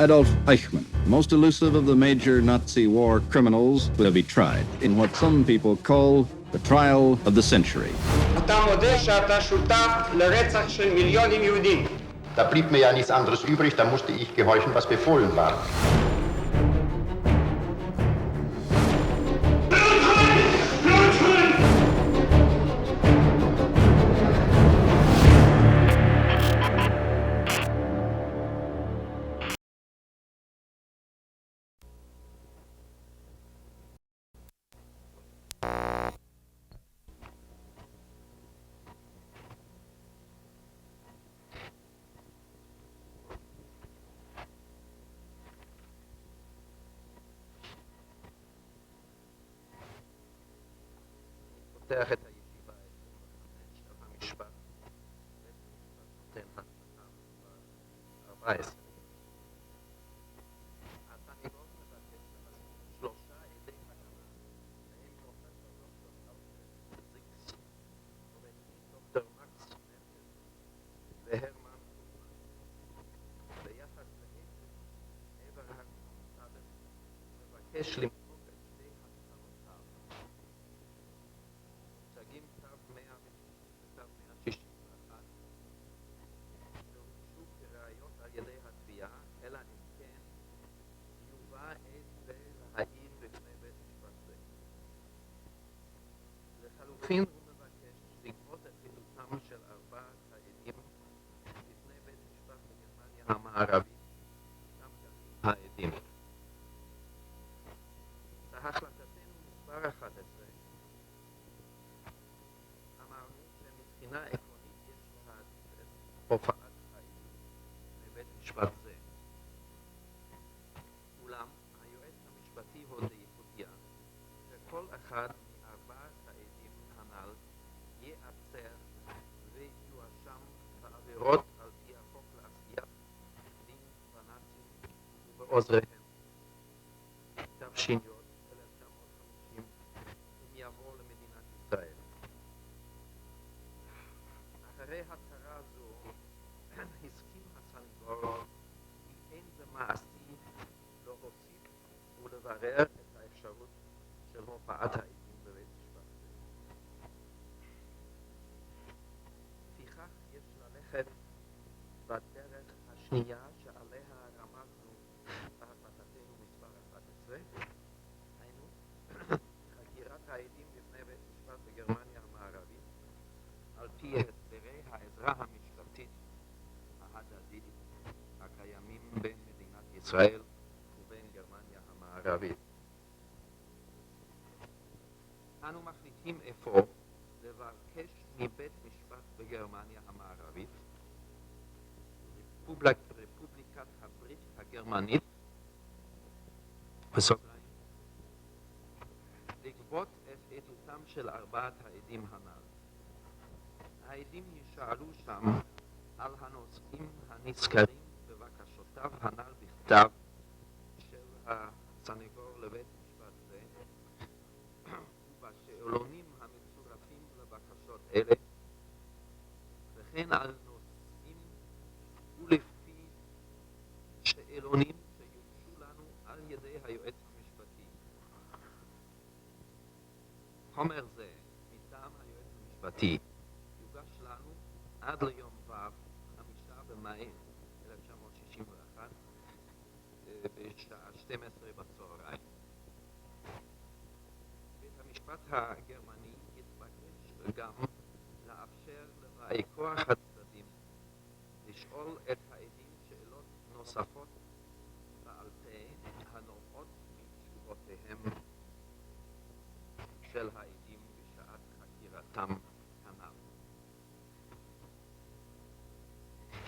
Adolf Eichmann, most elusive of the major Nazi war criminals, will be tried in what some people call the trial of the century. אתה מודה שאתה שותף לרצח של מיליונים יהודים. Da blieb mir ja nichts anderes übrig, da musste ich gehorchen, was befohlen war. פותח את הישיבה 25 של המשפט, בית המשפט נותן הצעה 14. הסניגור מבקש למסור 3 עדי הגנה, בהם פרופסור דוקטור אלפרד זיקס, עורך דין דוקטור מקס מרקל והרמן קופמן. ביחס לעבר הקונטבל מבקש למחוק את שתי הצהרותיו. מוצגים צו 100 וצו 161 שהוגשו כראיות על ידי התביעה, אלא אם כן יובא עד זה להעיד בפני בית משפט זה. לחלופין הוא מבקש לגבות את עדותם של 4 העדים בפני בית משפט בגרמניה המערבית, שם גרים העדים. בהחלטתנו מספר 11 אמרנו שמבחינה עקרונית יש להעדיף את הופעת העדים בבית משפט זה. אולם היועץ המשפטי הודיע שכל אחד מ4 העדים הנ"ל ייעצר ויואשם בעבירות על פי החוק לעשיית דין בנאצים ובעוזריהם. תש"י 1950, אם יעבור למדינת ישראל. אחרי הצהרה זו הסכים הסניגור כי אין זה מעשי להוסיף ולברר את האפשרות של הופעת העדים בבית משפט זה. לפיכך יש ללכת בדרך השנייה שעליה רמזנו בהחלטתנו מספר 11, היינו חקירת העדים בפני בית משפט בגרמניה המערבית על פי הסדרי העזרה המשפטית ההדדית הקיימים בין מדינת ישראל ובין גרמניה המערבית. אנו מחליטים אפוא לבקש מבית משפט בגרמניה המערבית, רפובליקת הברית הגרמנית, בסוגריים, לגבות את עדותם של 4 העדים הנ"ל. העדים ישאלו שם על הנושאים הנזכרים בבקשותיו הנ"ל בכתב של הסניגור לבית משפט זה, ובשאלונים המצורפים לבקשות אלה, וכן על נושאים ולפי שאלונים שיוגשו לנו על ידי היועץ המשפטי. חומר זה מטעם היועץ המשפטי יוגש לנו עד ליום ו' 5 במאי 1961 בשעה 12 בצהריים. בית המשפט הגרמני יתבקש גם לאפשר לבאי כוח הצדדים לשאול את העדים שאלות נוספות בעל פה הנובעות מתשובותיהם של העדים בשעת חקירתם הנ"ל.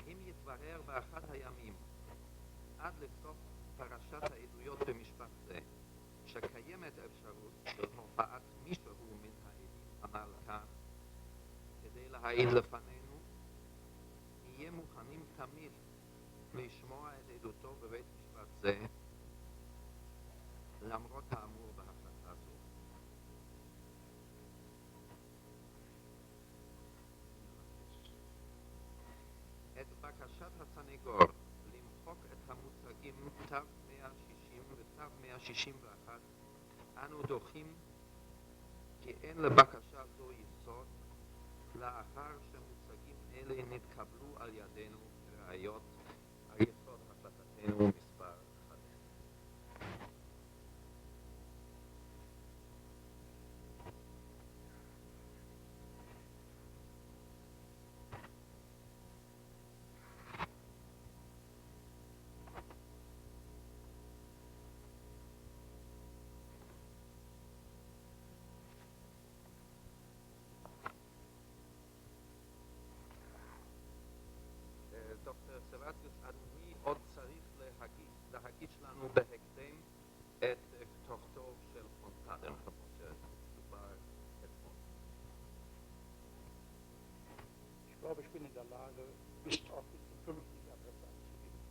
אם יתברר באחד הימים עד לסוף פרשת העדויות במשפט זה שקיימת אפשרות של הופעת מישהו מן העדים הנ"ל כאן כדי להעיד לפנינו, נהיה מוכנים תמיד לשמוע את עדותו בבית משפט זה, למרות האמור בהחלטה זו. את בקשת הסניגור למחוק את המושגים צו 160 וצו 161 אנו דוחים כי אין לבקשה זו יסוד לאחר שמושגים אלה נתקבלו על ידינו ראיות על יסוד החלטתנו מספר 1. דוקטור סרטיוס, אדוני עוד צריך להגיש לנו בהקדם את כתובתו של פונטאדן, כמו שדובר אתמול. Ich glaube, ich bin in der Lage, bis auch bis zum 5. Adresse anzugeben.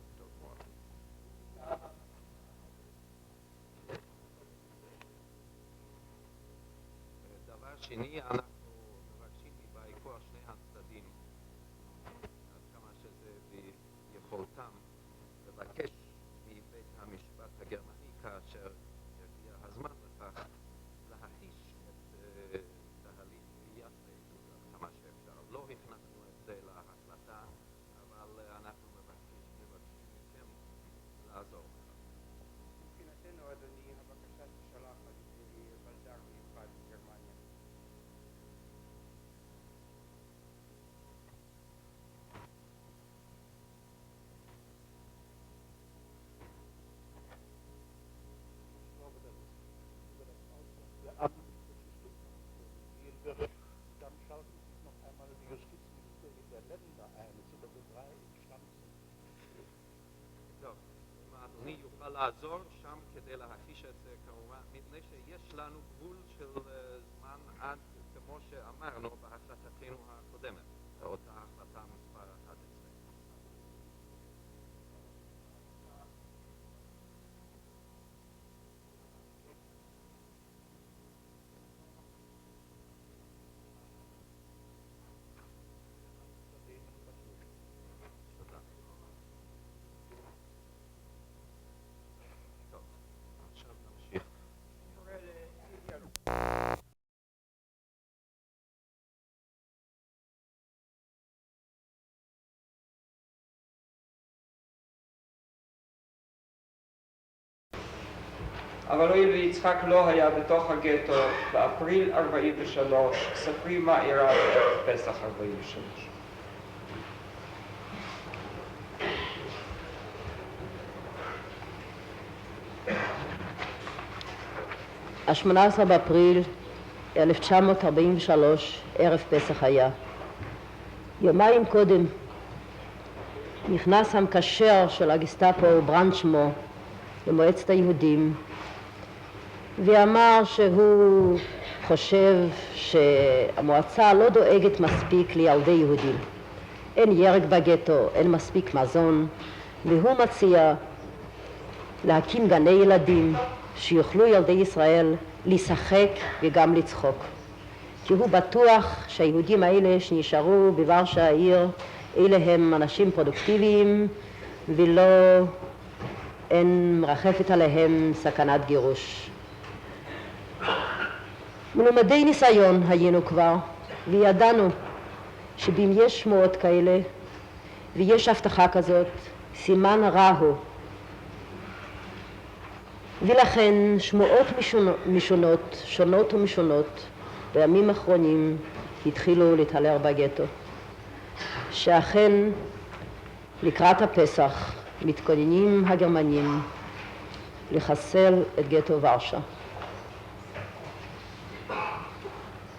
דבר שני, אנחנו מבקשים מבאי כוח שני הצדדים, עד כמה שזה ביכולתם, לבקש מבית המשפט הגרמני כאשר יגיע הזמן לכך, להחיש את תהליך קביעת העדות עד כמה שאפשר. לא הכנסנו את זה להחלטה, אבל אנחנו מבקשים מכם לעזור. מבחינתנו, אדוני, הבקשה תשלח על ידי בלדר מיוחד בגרמניה. Ich glaube, dass es über das Ausland der Amt des Justizministeriums gehen wird. Dann schalten sich noch einmal die Justizministerien der Länder ein. Es sind also 3 Instanzen. טוב, אם אדוני יוכל לעזור שם כדי להחיש את זה כמובן, מפני שיש לנו גבול של זמן עד, כמו שאמרנו בהחלטתנו הקודמת, אותה החלטה מספר 11. תודה. טוב, עכשיו נמשיך. אבל הואיל ויצחק לא היה בתוך הגטו באפריל 43, ספרי מה אירע בערב פסח 43. ה-18 באפריל 1943, ערב פסח היה. יומיים קודם נכנס המקשר של הגסטאפו ברנדשמו למועצת היהודים ואמר שהוא חושב שהמועצה לא דואגת מספיק לילדי יהודים. אין ירק בגטו, אין מספיק מזון, והוא מציע להקים גני ילדים שיוכלו ילדי ישראל לשחק וגם לצחוק. כי הוא בטוח שהיהודים האלה שנשארו בוורשה העיר, אלה הם אנשים פרודוקטיביים ולא אין מרחפת עליהם סכנת גירוש. מלומדי ניסיון היינו כבר וידענו שאם יש שמועות כאלה ויש הבטחה כזאת, סימן רע הוא. ולכן שמועות שונות ומשונות בימים האחרונים התחילו להתהלך בגטו, שאכן לקראת הפסח מתכוננים הגרמנים לחסל את גטו ורשה.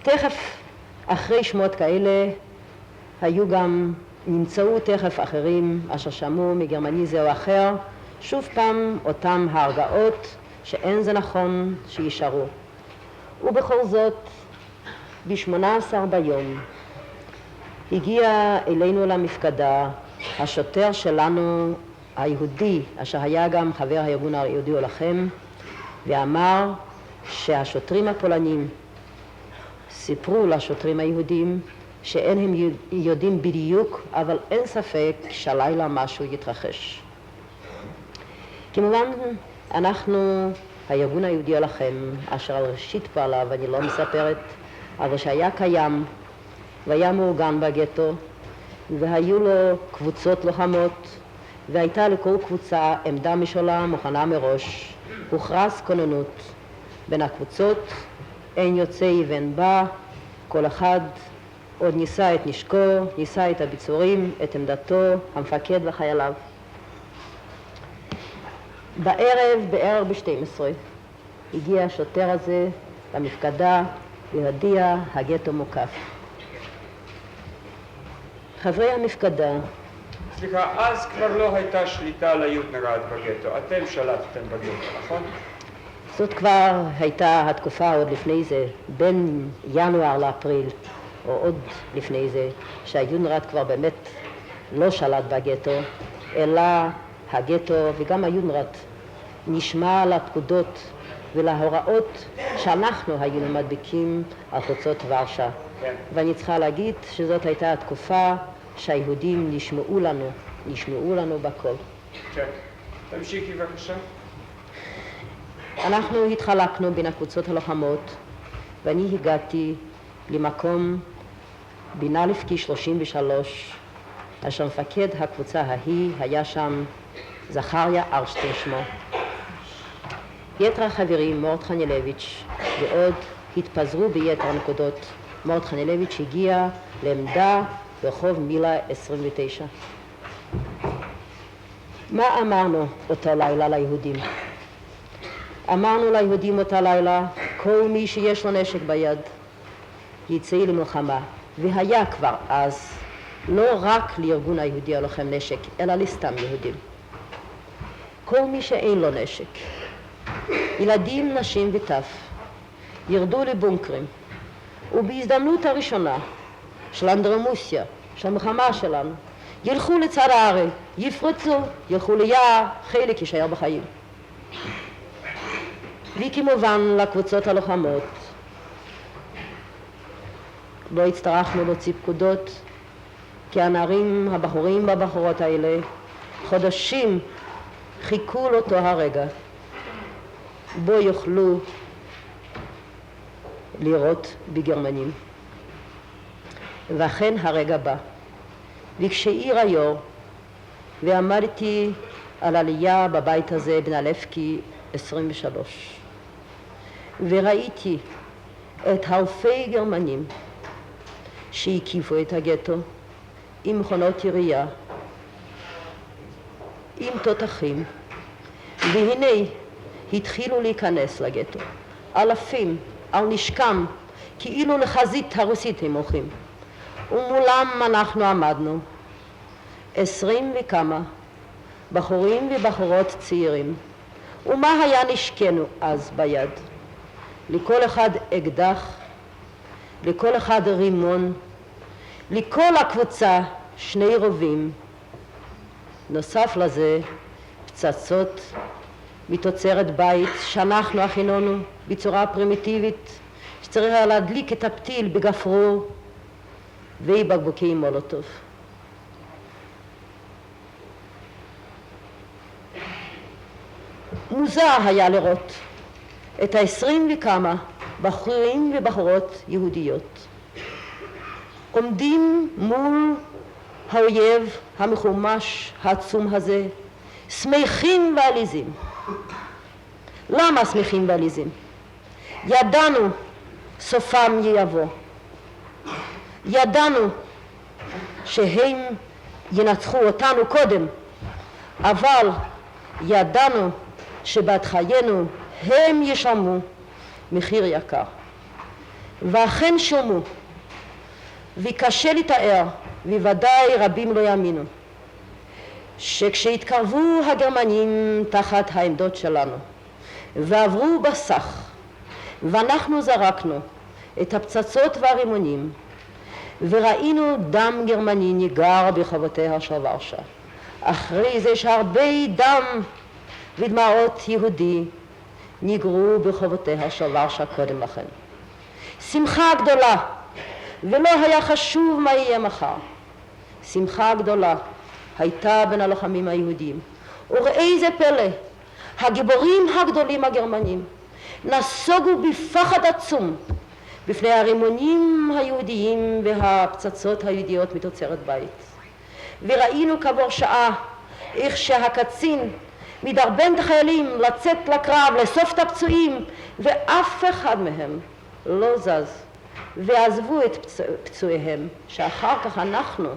תכף אחרי שמועות כאלה היו גם נמצאו תכף אחרים אשר שמעו מגרמני זה או אחר שוב פעם אותם ההרגעות שאין זה נכון שישארו. ובכל זאת ב-18 ביום הגיע אלינו למפקדה השוטר שלנו היהודי אשר היה גם חבר הארגון היהודי הלוחם ואמר שהשוטרים הפולנים סיפרו לשוטרים היהודים שאין הם יודעים בדיוק אבל אין ספק שהלילה משהו יתרחש. כמובן, אנחנו, הארגון היהודי הלוחם, אשר על ראשית פעליו אני לא מספרת, אבל שהיה קיים והיה מאורגן בגטו, והיו לו קבוצות לוחמות, והייתה לכל קבוצה עמדה משלה מוכנה מראש. הוכרז כוננות בין הקבוצות, אין יוצא ואין בא, כל אחד עוד ניסה את נשקו, ניסה את הביצורים, את עמדתו, המפקד וחייליו. בערב ב-12 הגיע השוטר הזה למפקדה והודיע הגטו מוקף. חברי המפקדה, סליחה, אז כבר לא הייתה שליטה ליודנראט בגטו, אתם שלטתם בגטו, נכון? זאת כבר הייתה התקופה עוד לפני זה, בין ינואר לאפריל, או עוד לפני זה, שהיודנראט כבר באמת לא שלט בגטו, אלא הגטו וגם היודנראט נשמע לפקודות ולהוראות שאנחנו היינו מדביקים על חוצות ורשה. כן. ואני צריכה להגיד שזאת הייתה התקופה שהיהודים נשמעו לנו בכל. כן. תמשיכי בבקשה. אנחנו התחלקנו בין הקבוצות הלוחמות, ואני הגעתי למקום בינה לפקי 33, אשר מפקד הקבוצה ההיא היה שם זכריה ארשטיין שמו. יתר החברים, מורד חנילביץ' ועוד, התפזרו ביתר הנקודות. מורד חנילביץ' הגיע לעמדה ברחוב מילה 29. מה אמרנו אותו לילה ליהודים? אמרנו ליהודים אותה לילה, כל מי שיש לו נשק ביד יצא למלחמה, והיה כבר אז לא רק לארגון היהודי הלוחם נשק, אלא לסתם יהודים. כל מי שאין לו נשק, ילדים, נשים וטף, ירדו לבונקרים, ובהזדמנות הראשונה של אנדרמוסיה, של המלחמה שלנו, ילכו לצד הארי, יפרצו, ילכו ליער, חלק יישאר בחיים. וכמובן לקבוצות הלוחמות לא הצטרכנו להוציא פקודות, כי הנערים, הבחורים והבחורות האלה חודשים חיכו לאותו הרגע בו יוכלו לראות בגרמנים. ואכן הרגע בא. וכשעיר היור ועמדתי על עלייה בבית הזה בנלפקי 23 וראיתי את אלפי גרמנים שהקיפו את הגטו עם מכונות ירייה, עם תותחים, והנה התחילו להיכנס לגטו אלפים על נשקם כאילו לחזית הרוסית הם הולכים, ומולם אנחנו עמדנו 20 וכמה בחורים ובחורות צעירים. ומה היה נשקנו אז ביד? לכל אחד אקדח, לכל אחד רימון, לכל הקבוצה 2 רובים, נוסף לזה פצצות מתוצרת בית שאנחנו הכינונו בצורה פרימיטיבית, שצריך היה להדליק את הפתיל בגפרור ובקבוקי מולוטוב. מוזר היה לראות את 20 וכמה בחורים ובחורות יהודיות עומדים מול האויב המחומש העצום הזה, שמחים ועליזים. למה שמחים ועליזים? ידענו סופם יבוא, ידענו שהם ינצחו אותנו קודם, אבל ידענו שבת חיינו הם ישלמו מחיר יקר. ואכן שילמו, וקשה לתאר, וודאי רבים לא יאמינו, שכשהתקרבו הגרמנים תחת העמדות שלנו ועברו בסך, ואנחנו זרקנו את הפצצות והרימונים וראינו דם גרמני ניגר ברחובותיה של ורשה, אחרי זה שהרבה דם ודמעות יהודי ניגרו ברחובותיה של ורשה קודם לכן. שמחה גדולה, ולא היה חשוב מה יהיה מחר. שמחה גדולה הייתה בין הלוחמים היהודים. וראה זה פלא, הגיבורים הגדולים הגרמנים נסוגו בפחד עצום בפני הרימונים היהודיים והפצצות היהודיות מתוצרת בית. וראינו כעבור שעה איך שהקצין מדרבן את החיילים לצאת לקרב, לאסוף את הפצועים, ואף אחד מהם לא זז ועזבו את פצועיהם, שאחר כך אנחנו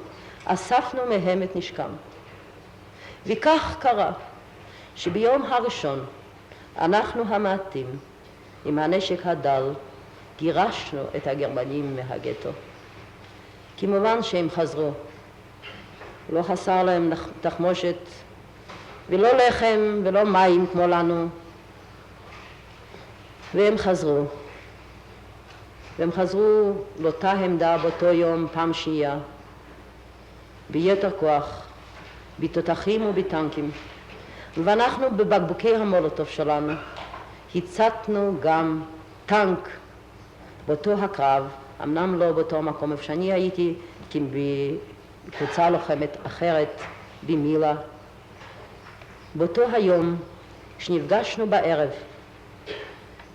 אספנו מהם את נשקם. וכך קרה שביום הראשון אנחנו המעטים עם הנשק הדל גירשנו את הגרמנים מהגטו. כמובן שהם חזרו, לא חסר להם תחמושת ולא לחם ולא מים כמו לנו, והם חזרו לאותה עמדה באותו יום פעם שנייה, ביתר כוח, בתותחים ובטנקים, ואנחנו בבקבוקי המולוטוב שלנו הצתנו גם טנק באותו הקרב, אמנם לא באותו מקום איפה שאני הייתי, כי בקבוצה לוחמת אחרת במילה. באותו היום, כשנפגשנו בערב,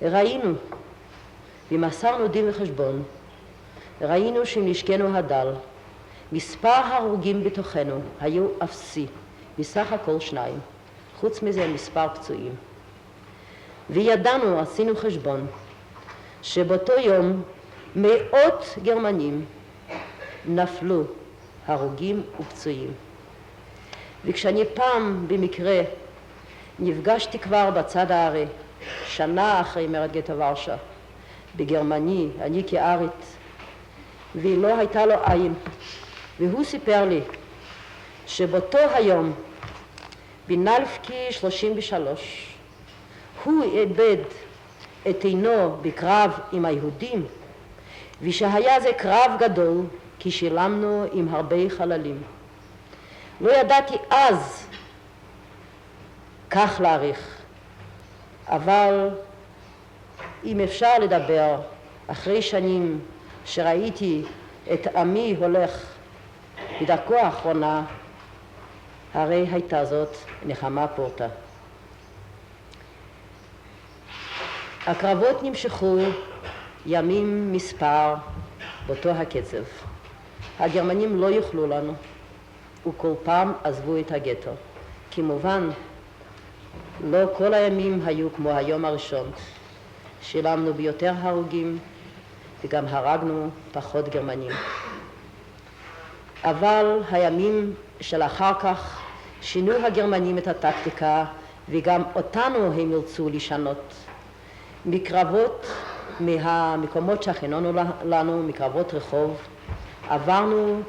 ראינו ומסרנו דין וחשבון, ראינו שנשקנו הדל, מספר ההרוגים בתוכנו היו אפסי, בסך הכל 2, חוץ מזה מספר פצועים. וידענו, עשינו חשבון, שבאותו יום מאות גרמנים נפלו, הרוגים ופצועים. וכשאני פעם במקרה נפגשתי כבר בצד הארי, שנה אחרי מרד גטו ורשה, בגרמני, אני כארית, ולא הייתה לו עין, והוא סיפר לי שבאותו היום, בנלפקי 33, הוא איבד את עינו בקרב עם היהודים, ושהיה זה קרב גדול, כי שילמנו עם הרבה חללים. לא ידעתי אז כך להעריך, אבל אם אפשר לדבר אחרי שנים שראיתי את עמי הולך בדרכו האחרונה, הרי הייתה זאת נחמה פורתא. הקרבות נמשכו ימים מספר באותו הקצב. הגרמנים לא יוכלו לנו, וכל פעם עזבו את הגטו. כמובן, לא כל הימים היו כמו היום הראשון. שילמנו ביותר הרוגים וגם הרגנו פחות גרמנים. אבל הימים של אחר כך שינו הגרמנים את הטקטיקה, וגם אותנו הם ירצו לשנות. מקרבות מהמקומות שהכינונו לנו, מקרבות רחוב, עברנו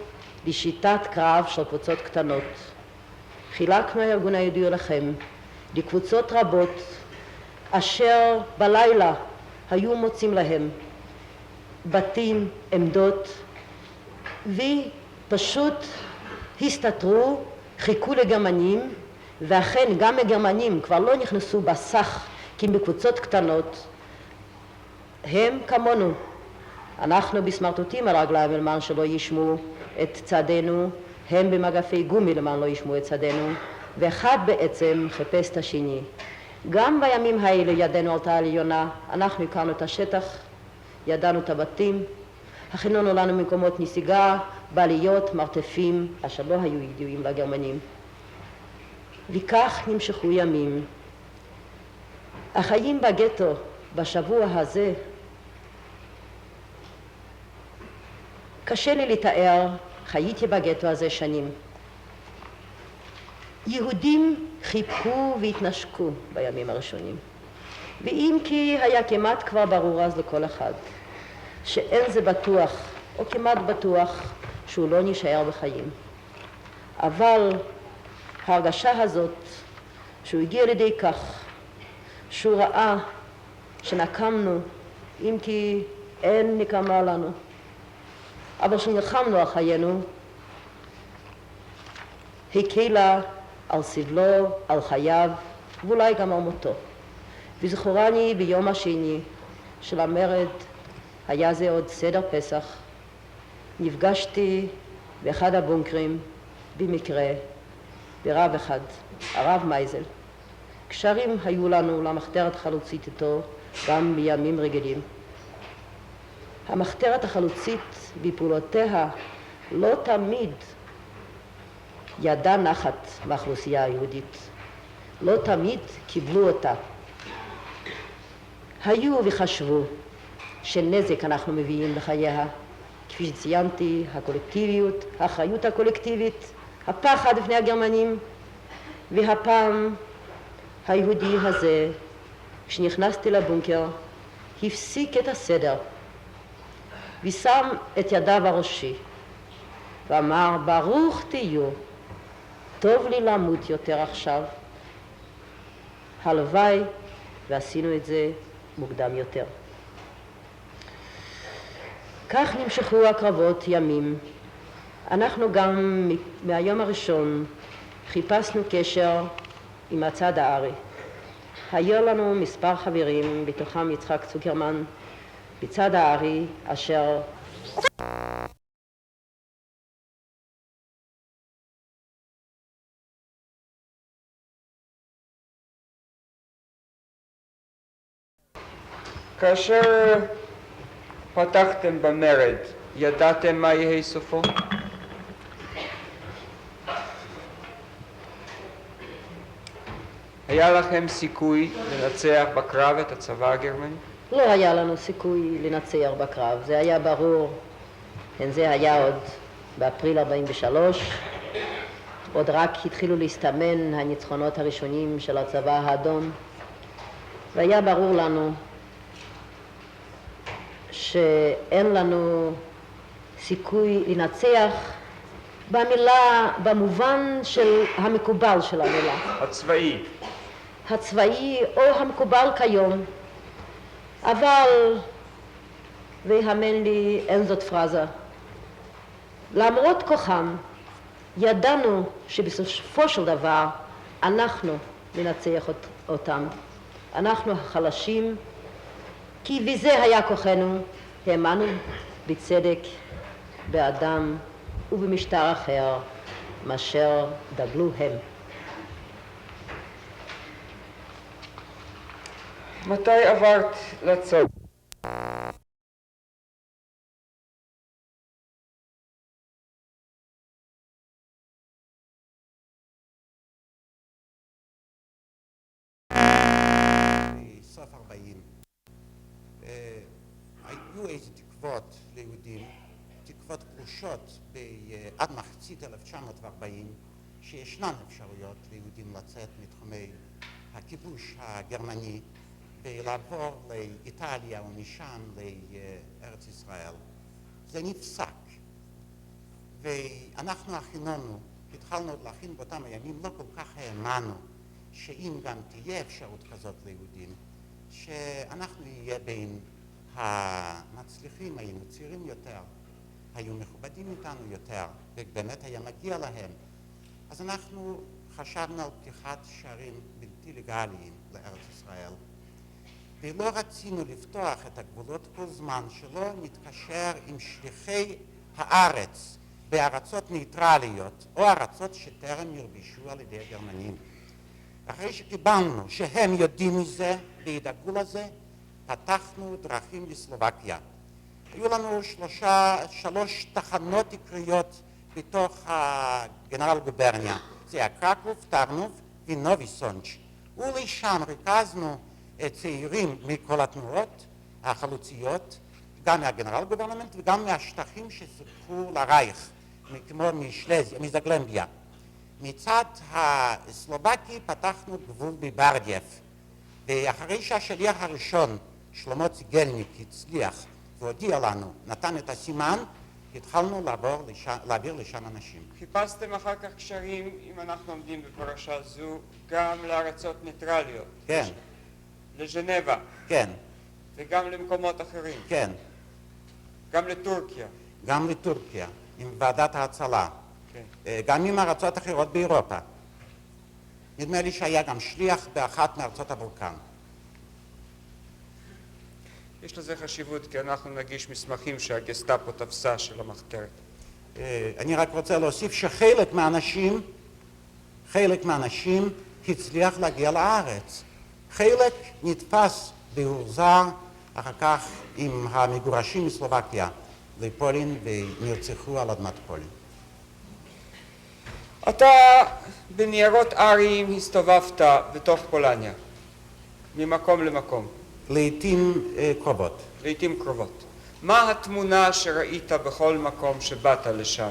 לשיטת קרב של קבוצות קטנות. חילקנו הארגון היהודי לכם לקבוצות רבות, אשר בלילה היו מוצאים להם בתים, עמדות, ופשוט הסתתרו, חיכו לגרמנים, ואכן גם הגרמנים כבר לא נכנסו בסך, כי בקבוצות קטנות, הם כמונו. אנחנו בסמרטוטים על רגליים למען שלא ישמעו את צעדינו, הם במגפי גומי למען לא ישמעו את צעדינו, ואחד בעצם חיפש את השני. גם בימים האלה ידנו עלתה עליונה, אנחנו הכרנו את השטח, ידענו את הבתים, הכינונו לנו מקומות נסיגה, בעליות, מרתפים, אשר לא היו ידועים לגרמנים. וכך נמשכו ימים. החיים בגטו בשבוע הזה, קשה לי לתאר, חייתי בגטו הזה שנים. יהודים חיבקו והתנשקו בימים הראשונים, ואם כי היה כמעט כבר ברור אז לכל אחד שאין זה בטוח או כמעט בטוח שהוא לא נשאר בחיים. אבל ההרגשה הזאת שהוא הגיע לידי כך שהוא ראה שנקמנו, אם כי אין נקמה לנו, אבל שנלחמנו על חיינו, הקלה על סבלו, על חייו, ואולי גם על מותו. וזכורני ביום השני של המרד, היה זה עוד סדר פסח, נפגשתי באחד הבונקרים במקרה ברב אחד, הרב מייזל. קשרים היו לנו למחתרת החלוצית איתו גם בימים רגילים. המחתרת החלוצית בפעולותיה לא תמיד ידעה נחת מהאוכלוסייה היהודית, לא תמיד קיבלו אותה. היו וחשבו שנזק אנחנו מביאים לחייה, כפי שציינתי, הקולקטיביות, האחריות הקולקטיבית, הפחד לפני הגרמנים, והפעם היהודי הזה, כשנכנסתי לבונקר, הפסיק את הסדר ושם את ידיו על ראשי ואמר, ברוך תהיו, טוב לי למות יותר עכשיו. הלוואי ועשינו את זה מוקדם יותר. כך נמשכו הקרבות ימים. אנחנו גם מהיום הראשון חיפשנו קשר עם הצד הארי. היו לנו מספר חברים, בתוכם יצחק צוקרמן, בצד הארי, אשר כאשר פתחתם במרד, ידעתם מה יהיה סופו? היה לכם סיכוי לנצח בקרב את הצבא הגרמני? לא היה לנו סיכוי לנצח בקרב, זה היה ברור. זה היה עוד באפריל 43, עוד רק התחילו להסתמן הניצחונות הראשונים של הצבא האדום, והיה ברור לנו שאין לנו סיכוי לנצח במילה, במובן של המקובל של המילה. הצבאי. הצבאי או המקובל כיום, אבל, והאמן לי, אין זאת פרזה. למרות כוחם, ידענו שבסופו של דבר אנחנו ננצח אותם. אנחנו החלשים, כי בזה היה כוחנו, האמנו בצדק, באדם ובמשטר אחר, מאשר דגלו הם. מתי עברת לצבא? בסוף 40 היו איזה תקוות ליהודים, תקוות פרושות עד מחצית 1940, שישנן אפשרויות ליהודים לצאת מתחומי הכיבוש הגרמני ולעבור לאיטליה ומשם לארץ ישראל. זה נפסק, ואנחנו הכינונו, התחלנו להכין באותם הימים, לא כל כך האמנו שאם גם תהיה אפשרות כזאת ליהודים, שאנחנו נהיה בין המצליחים, היינו צעירים יותר, היו מכובדים איתנו יותר, ובאמת היה מגיע להם. אז אנחנו חשבנו על פתיחת שערים בלתי לגליים לארץ ישראל, ולא רצינו לפתוח את הגבולות כל זמן שלא נתקשר עם שליחי הארץ בארצות ניטרליות או ארצות שטרם ירבישו על ידי הגרמנים. אחרי שקיבלנו שהם יודעים מזה וידאגו לזה, פתחנו דרכים לסלובקיה. היו לנו שלוש תחנות עיקריות בתוך הגנרל גוברניה. זה היה קרקוב, טרנוב ונובי סונץ'. ולשם ריכזנו צעירים מכל התנועות החלוציות, גם מהגנרל גוברנמנט וגם מהשטחים שסופחו לרייך, כמו משלזיה, מזגלנדיה. מצד הסלובקי פתחנו גבול בברדייב, ואחרי שהשליח הראשון, שלמה ציגלניק, הצליח והודיע לנו, נתן את הסימן, התחלנו להעביר לשם אנשים. חיפשתם אחר כך קשרים, אם אנחנו עומדים בפרשה זו, גם לארצות ניטרליות. כן. לז'נבה. כן. וגם למקומות אחרים. כן. גם לטורקיה. גם לטורקיה, עם ועדת ההצלה. כן. גם עם ארצות אחרות באירופה. נדמה לי שהיה גם שליח באחת מארצות הבלקן. יש לזה חשיבות, כי אנחנו נגיש מסמכים שהגסטאפו תפסה של המחתרת. אני רק רוצה להוסיף שחלק מהאנשים הצליח להגיע לארץ. חלק נתפס בהוחזר אחר כך עם המגורשים מסלובקיה לפולין ונרצחו על אדמת פולין. אתה בניירות אריים הסתובבת בתוך פולניה, ממקום למקום. לעתים קרובות. לעתים קרובות. מה התמונה שראית בכל מקום שבאת לשם?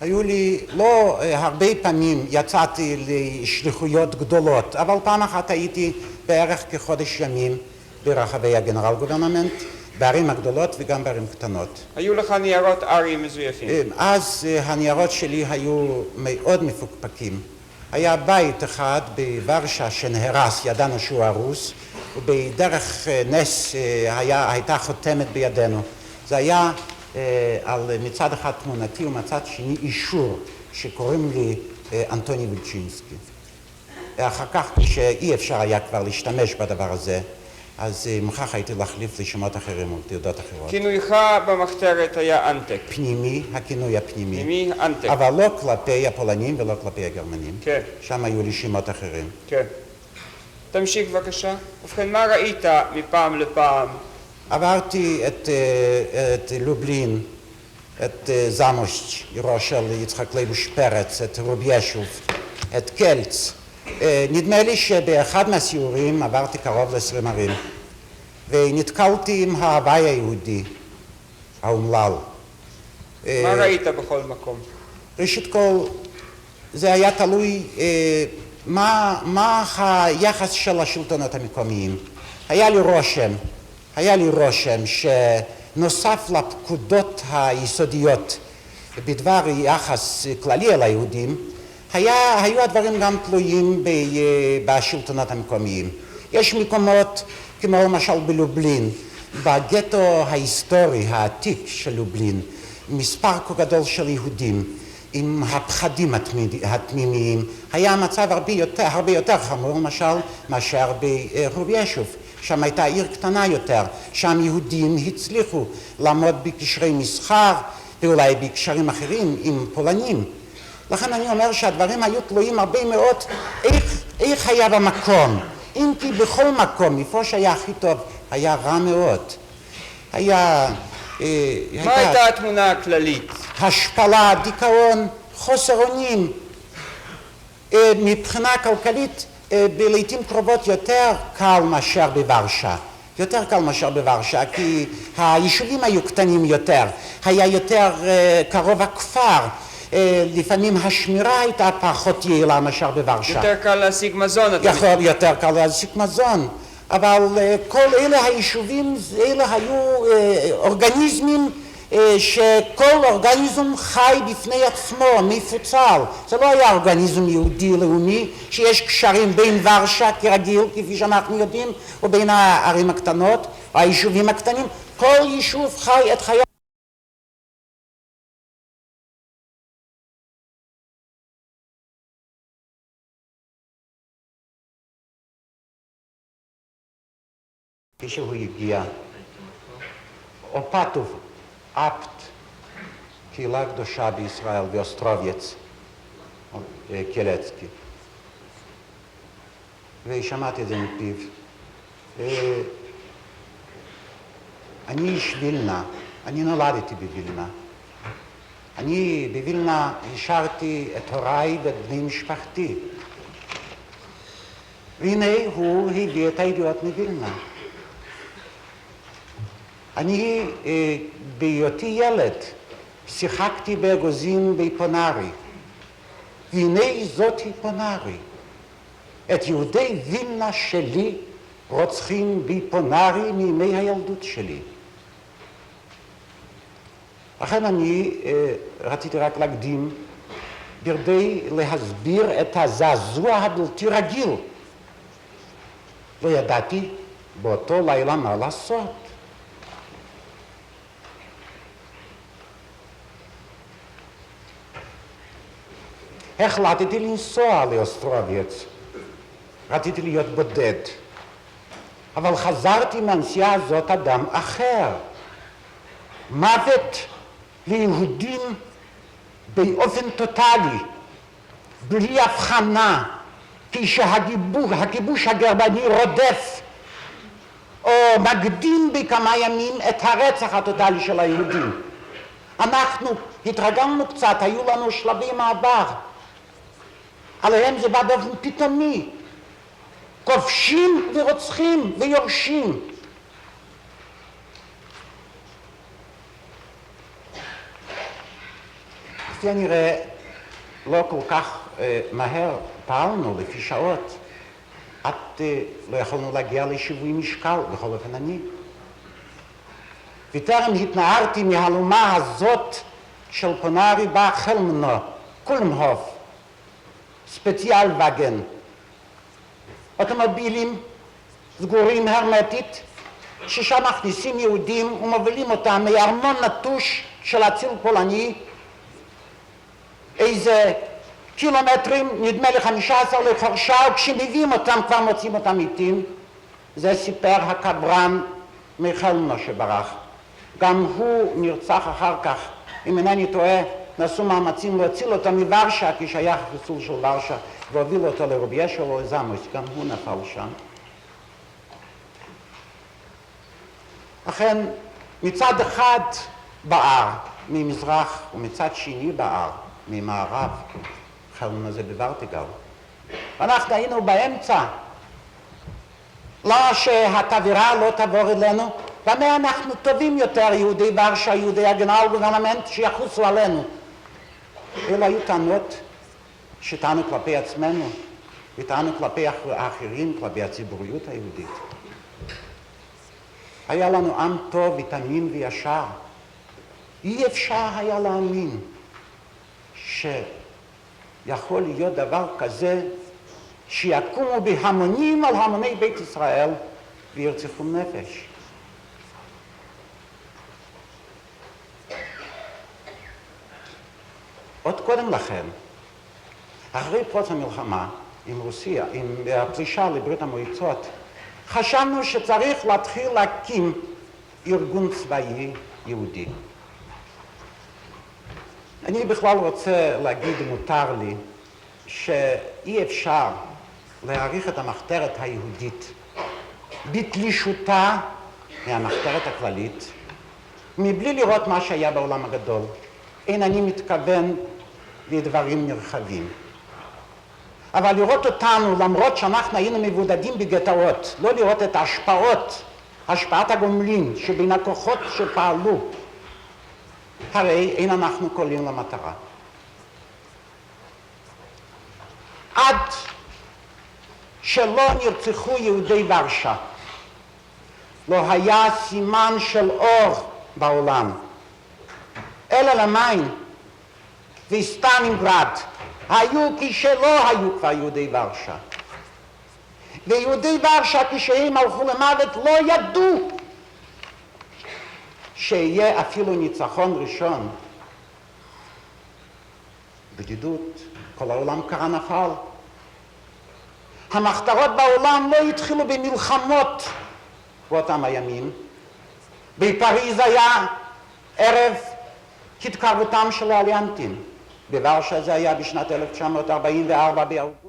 היו לי לא הרבה פעמים יצאתי לשליחויות גדולות, אבל פעם אחת הייתי בערך כחודש ימים ברחבי הגנרל גוברנמנט, בערים הגדולות וגם בערים קטנות. היו לך ניירות אריים מזויפים? אז הניירות שלי היו מאוד מפוקפקים. היה בית אחד בוורשה שנהרס, ידענו שהוא הרוס, ובדרך נס הייתה חותמת בידינו. זה היה על מצד אחד תמונתי ומצד שני אישור שקוראים לי אנטוני וילצ'ינסקי. אחר כך כשאי אפשר היה כבר להשתמש בדבר הזה, אז מוכרח הייתי להחליף לשמות אחרים ולתעודות אחרות. כינויך במחתרת היה אנטק. פנימי, הכינוי הפנימי. פנימי, אנטק. אבל לא כלפי הפולנים ולא כלפי הגרמנים. כן. שם היו לי שמות אחרים. כן. תמשיך בבקשה. ובכן, מה ראית מפעם לפעם? עברתי את לובלין, את זמושץ', עירו של יצחק ליבוש פרץ, את רוביישוב, את קלץ. נדמה לי שבאחד מהסיורים עברתי קרוב ל20 ערים, ונתקלתי עם ההוואי היהודי, האומלל. מה ראית בכל מקום? ראשית כל, זה היה תלוי מה היחס של השלטונות המקומיים. היה לי רושם שנוסף לפקודות היסודיות בדבר יחס כללי אל היהודים, היו הדברים גם תלויים בשלטונות המקומיים. יש מקומות כמו למשל בלובלין, בגטו ההיסטורי העתיק של לובלין, מספר כה גדול של יהודים עם הפחדים התמימיים, היה מצב הרבה יותר חמור למשל מאשר ברוביישוב. שם הייתה עיר קטנה יותר, שם יהודים הצליחו לעמוד בקשרי מסחר ואולי בקשרים אחרים עם פולנים. לכן אני אומר שהדברים היו תלויים הרבה מאוד איך היה במקום. אם כי בכל מקום, איפה שהיה הכי טוב, היה רע מאוד. מה הייתה התמונה הכללית? השפלה, דיכאון, חוסר אונים. מבחינה כלכלית, בלעיתים קרובות יותר קל מאשר בוורשה. כי היישובים היו קטנים יותר, היה יותר קרוב הכפר. לפעמים השמירה הייתה פחות יעילה מאשר בוורשה. יותר קל להשיג מזון. יותר קל להשיג מזון. אבל כל אלה היישובים, אלה היו אורגניזמים שכל אורגניזם חי בפני עצמו, מפוצל. זה לא היה אורגניזם יהודי לאומי שיש קשרים בין ורשה כרגיל, כפי שאנחנו יודעים, ובין הערים הקטנות, היישובים הקטנים. כל יישוב חי את חייו. כשהוא הגיע, אופטוב, אפט, קהילה קדושה בישראל, באוסטרובייץ, קלצקי. ושמעתי את זה מפיו. אני איש וילנה, אני נולדתי בווילנה. אני בווילנה השארתי את הוריי ואת בני משפחתי. והנה הוא הביא את הידיעות מווילנה. אני בהיותי ילד שיחקתי באגוזים בהיפונרי, והנה זאת היפונרי. את יהודי וילנה שלי רוצחים בהיפונרי מימי הילדות שלי. לכן אני רציתי רק להקדים בכדי להסביר את הזעזוע הבלתי רגיל. לא ידעתי באותו לילה מה לעשות. החלטתי לנסוע לאוסטרובייץ. רציתי להיות בודד. אבל חזרתי מהנסיעה הזאת אדם אחר. מוות ליהודים באופן טוטלי. בלי הבחנה, כשהכיבוש הגרמני רודף או מקדים בכמה ימים את הרצח הטוטלי של היהודים. אנחנו התרגלנו קצת, היו לנו שלבי מעבר. עליהם זה בא באופן פתאומי. כובשים ורוצחים ויורשים. כפי הנראה, לא כל כך מהר פעלנו לפי שעות. לא יכולנו להגיע לשיווי משקל, בכל אופן אני. וטרם התנערתי מהלומה הזאת של פונארי בא חלמנו, קולמהוף, ספציאל וגן. אוטומובילים סגורים הרמטית, ששם מכניסים יהודים ומובילים אותם מארמון נטוש של אציל פולני, איזה קילומטרים, נדמה לי 15 לחורשה, וכשמביאים אותם כבר מוצאים אותם מתים. זה סיפר הקברן מחלמנו שברח. גם הוא נרצח אחר כך, אם אינני טועה, נעשו מאמצים להציל אותו מוורשה, כי שייך חיסול של ורשה, והובילו אותו לרוביישו או לזמוס, גם הוא נפל שם. אכן, מצד אחד בער ממזרח, ומצד שני בער ממערב, חלמנו זה בוורטיגל. אנחנו היינו באמצע. לא שהתבערה לא תעבור אלינו, במה אנחנו טובים יותר, יהודי ורשה, יהודי הגנרל גוברנמנט, שיחוסו עלינו. אלו היו טענות שטענו כלפי עצמנו, וטענו כלפי האחרים, כלפי הציבוריות היהודית. היה לנו עם טוב, ותמים וישר. אי אפשר היה להאמין שיכול להיות דבר כזה שיקומו בהמונים על המוני בית ישראל וירצחו נפש. עוד קודם לכן, אחרי פרוץ המלחמה עם רוסיה, עם הפלישה לברית המועצות, חשבנו שצריך להתחיל להקים ארגון צבאי יהודי. אני בכלל רוצה להגיד, מותר לי, שאי אפשר להעריך את המחתרת היהודית בתלישותה מהמחתרת הכללית, מבלי לראות מה שהיה בעולם הגדול. אין אני מתכוון לדברים נרחבים. אבל לראות אותנו, למרות שאנחנו היינו מבודדים בגטאות, לא לראות את ההשפעות, השפעת הגומלין שבין הכוחות שפעלו, הרי אין אנחנו קולים למטרה. עד שלא נרצחו יהודי ורשה, לא היה סימן של אור בעולם. אלא למיין וסטלינגרד היו כשלא היו כבר יהודי ורשה. ויהודי ורשה כשהם הלכו למוות לא ידעו שיהיה אפילו ניצחון ראשון. בדידות, כל העולם קרה נפל. המחתרות בעולם לא התחילו במלחמות באותם הימים. בפריז היה ערב התקרבותם של האליאנטים. בוורשה זה היה בשנת 1944 באוגוסט.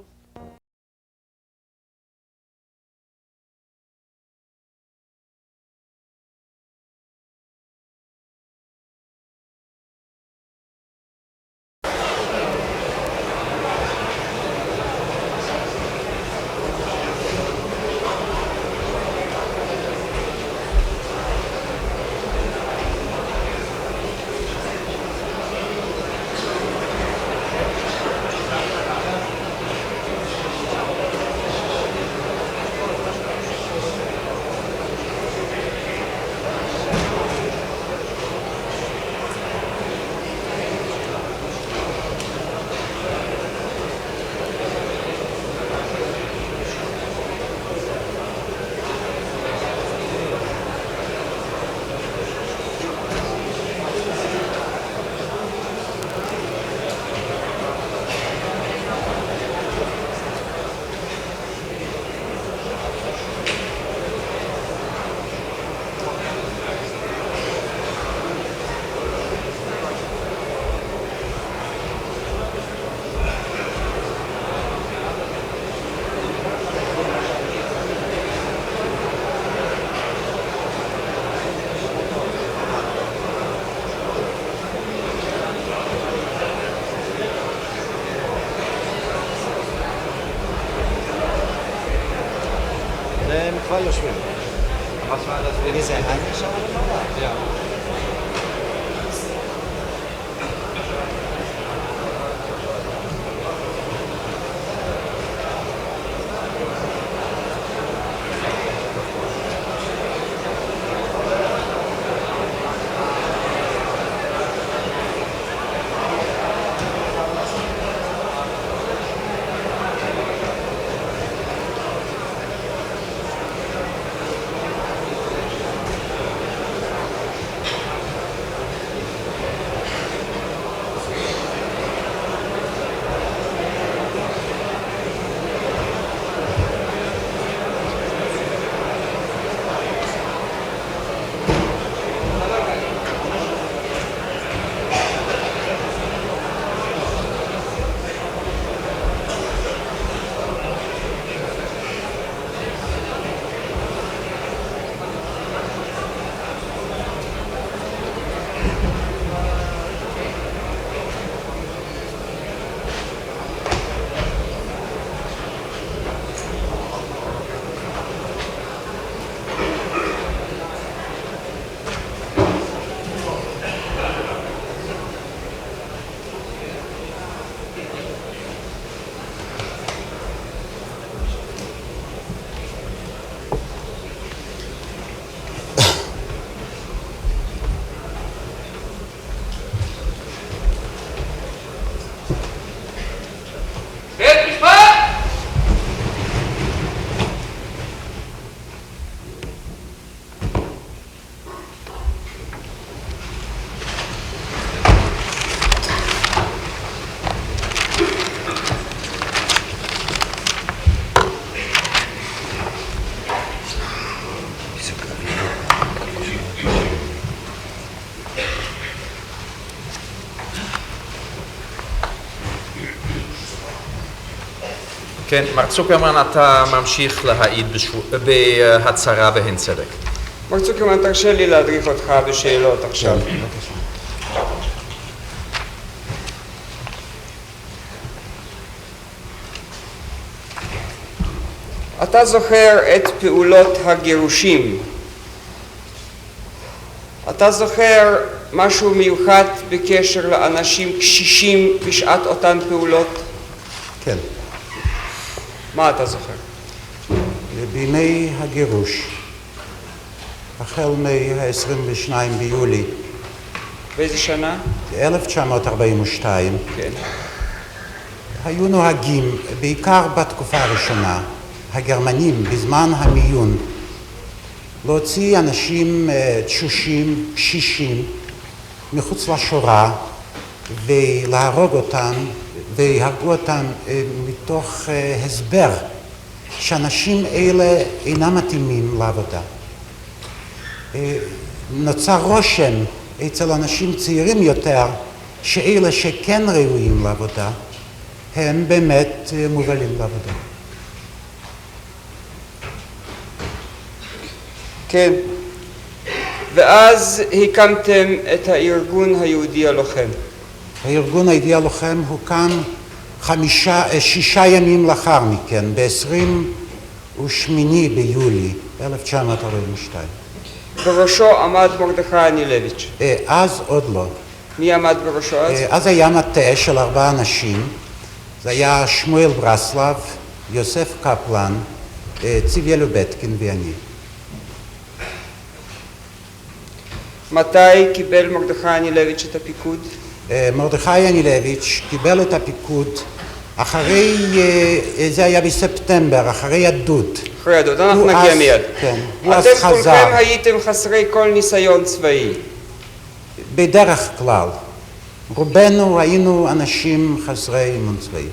כבר יושבים. איזה עין יש שם? כן, מר צוקרמן, אתה ממשיך להעיד בהצהרה בהן צדק. מר צוקרמן, תרשה לי להדריך אותך בשאלות עכשיו. אתה זוכר את פעולות הגירושים. אתה זוכר משהו מיוחד בקשר לאנשים קשישים בשעת אותן פעולות? כן. מה אתה זוכר? בימי הגירוש, החל מה-22 ביולי באיזה שנה? 1942, כן. היו נוהגים, בעיקר בתקופה הראשונה, הגרמנים בזמן המיון, להוציא אנשים תשושים, קשישים, מחוץ לשורה ולהרוג אותם, והרגו אותם מתוך הסבר שאנשים אלה אינם מתאימים לעבודה. נוצר רושם אצל אנשים צעירים יותר שאלה שכן ראויים לעבודה הם באמת מובלים לעבודה. כן. ואז הקמתם את הארגון היהודי הלוחם. הארגון היהודי הלוחם הוקם 6 ימים לאחר מכן, ב-28 ביולי 1942. בראשו עמד מרדכי אנילביץ'. אז עוד לא. מי עמד בראשו אז? אז היה מטה של 4 אנשים. זה היה שמואל ברסלב, יוסף קפלן, צביה לובטקין ואני. מתי קיבל מרדכי אנילביץ' את הפיקוד? מרדכי אנילביץ' קיבל את הפיקוד אחרי, זה היה בספטמבר, אחרי הדוד. אחרי הדוד, אנחנו נגיע מיד. כן, הוא אז אתם חזר. כולכם הייתם חסרי כל ניסיון צבאי. בדרך כלל. רובנו היינו אנשים חסרי אימון צבאי.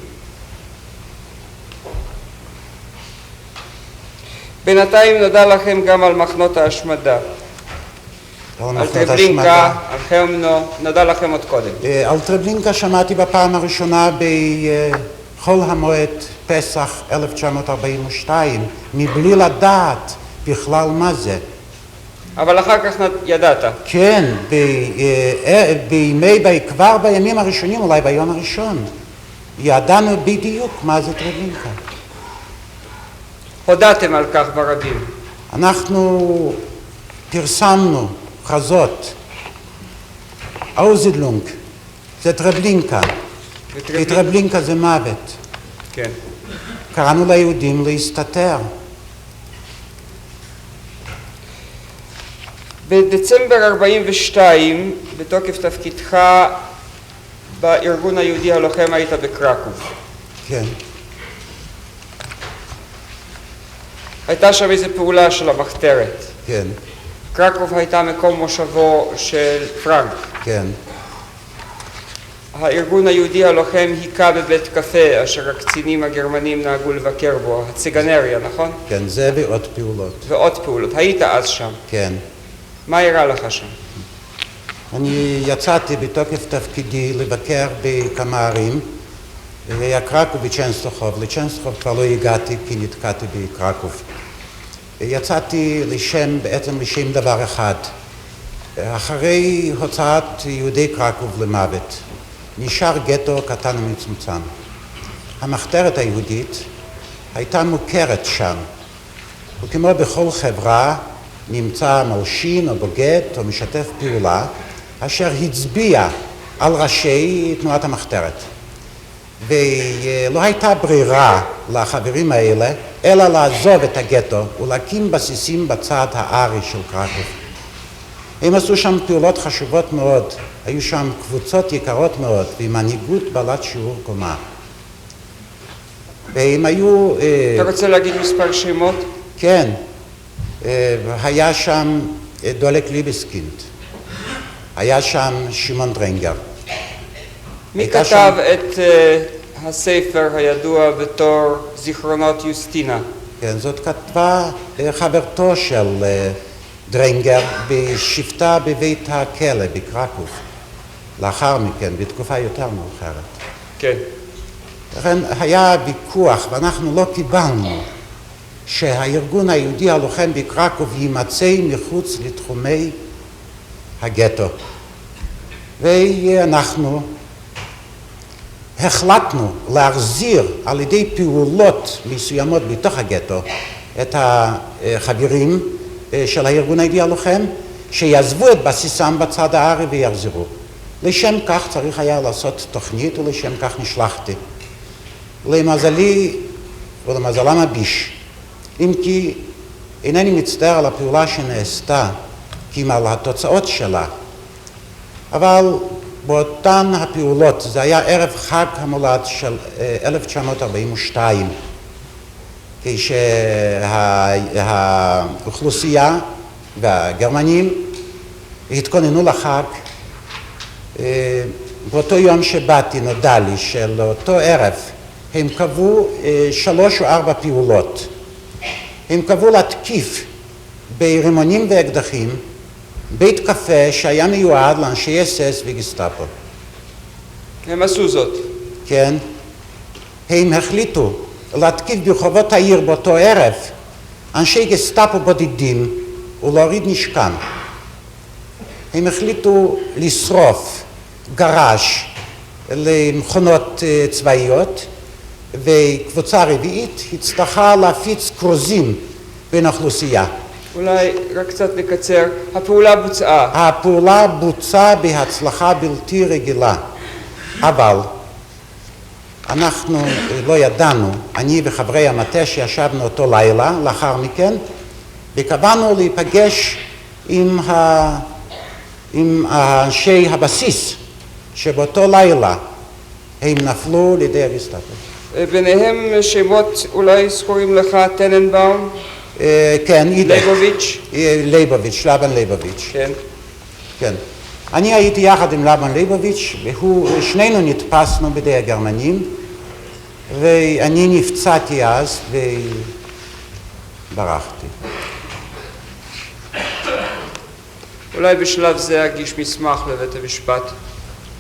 בינתיים נודע לכם גם על מחנות ההשמדה. על טרבלינקה, על חרמנו, נודע לכם עוד קודם. על טרבלינקה שמעתי בפעם הראשונה בחול המועד פסח 1942, מבלי לדעת בכלל מה זה. אבל אחר כך ידעת. כן, כבר בימים הראשונים, אולי ביום הראשון, ידענו בדיוק מה זה טרבלינקה. הודעתם על כך ברבים. אנחנו פרסמנו כרזות, אוזידלונג, זה טרבלינקה, וטרבלינקה זה מוות. כן. קראנו ליהודים להסתתר. בדצמבר 42, בתוקף תפקידך בארגון היהודי הלוחם היית בקרקוב. כן. הייתה שם איזו פעולה של המחתרת. כן, קרקוב הייתה מקום מושבו של פרנק. כן, הארגון היהודי הלוחם היכה בבית קפה אשר הקצינים הגרמנים נהגו לבקר בו, הציגנריה, נכון? כן, זה ועוד פעולות. ועוד פעולות. היית אז שם. כן. מה אירע לך שם? אני יצאתי בתוקף תפקידי לבקר בכמה ערים, היה קרקוב וצ'נסטרחוב. לצ'נסטרחוב כבר לא הגעתי כי נתקעתי בקרקוב. יצאתי בעצם לשם דבר אחד. אחרי הוצאת יהודי קרקוב למוות, נשאר גטו קטן ומצומצם. המחתרת היהודית הייתה מוכרת שם, וכמו בכל חברה נמצא מלשין או בוגד או משתף פעולה, אשר הצביע על ראשי תנועת המחתרת. ולא הייתה ברירה לחברים האלה, אלא לעזוב את הגטו ולהקים בסיסים בצד הארי של קרקוב. הם עשו שם פעולות חשובות מאוד, היו שם קבוצות יקרות מאוד, ומנהיגות בעלת שיעור קומה. והם היו... אתה רוצה להגיד מספר שמות? כן, היה שם דולק ליבסקינד, היה שם שמעון דרנגר. מי כתב את הספר הידוע בתור זיכרונות יוסטינה? כן, זאת כתבה חברתו של דרנגר בשבתה בבית הכלא בקרקוב. לאחר מכן, בתקופה יותר מאוחרת. כן. לכן היה ויכוח, ואנחנו לא קיבלנו שהארגון היהודי הלוחם בקרקוב יימצא מחוץ לתחומי הגטו. ואנחנו החלטנו להחזיר על ידי פעולות מסוימות בתוך הגטו את החברים של הארגון היהודי הלוחם שיעזבו את בסיסם בצד הארי ויחזרו. לשם כך צריך היה לעשות תוכנית ולשם כך נשלחתי. למזלי ולמזלם הביש, אם כי אינני מצטער על הפעולה שנעשתה, כי על התוצאות שלה, אבל באותן הפעולות, זה היה ערב חג המולד של 1942, כשהאוכלוסייה והגרמנים התכוננו לחג. באותו יום שבאתי נודע לי שלאותו ערב הם קבעו 3 או 4 פעולות. הם קבעו להתקיף ברימונים ואקדחים בית קפה שהיה מיועד לאנשי אס-אס וגסטאפו. הם עשו זאת. כן. הם החליטו להתקיף ברחובות העיר באותו ערב אנשי גסטאפו בודדים ולהוריד נשקם. הם החליטו לשרוף גראז' למכונות צבאיות, וקבוצה רביעית הצטרכה להפיץ כרוזים בין האוכלוסייה. אולי רק קצת לקצר, הפעולה בוצעה. הפעולה בוצעה בהצלחה בלתי רגילה, אבל אנחנו לא ידענו, אני וחברי המטה שישבנו אותו לילה לאחר מכן, וקבענו להיפגש עם אנשי הבסיס שבאותו לילה הם נפלו לידי הגסטאפו. ביניהם שמות אולי זכורים לך, טננבאום? כן, ליבוביץ'? ליבוביץ', לבן ליבוביץ'. כן. כן. אני הייתי יחד עם לבן ליבוביץ', שנינו נתפסנו בידי הגרמנים, ואני נפצעתי אז וברחתי. אולי בשלב זה אגיש מסמך לבית המשפט.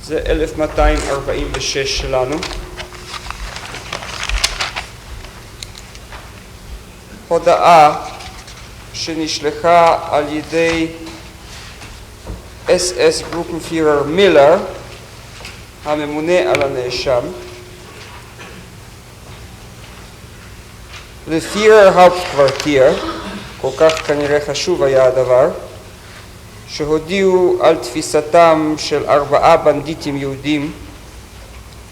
זה 1246 שלנו. הודעה שנשלחה על ידי אס-אס גרופנפירר מילר, הממונה על הנאשם, לפירר האופטקוורטיר, כל כך כנראה חשוב היה הדבר, שהודיעו על תפיסתם של 4 בנדיטים יהודים,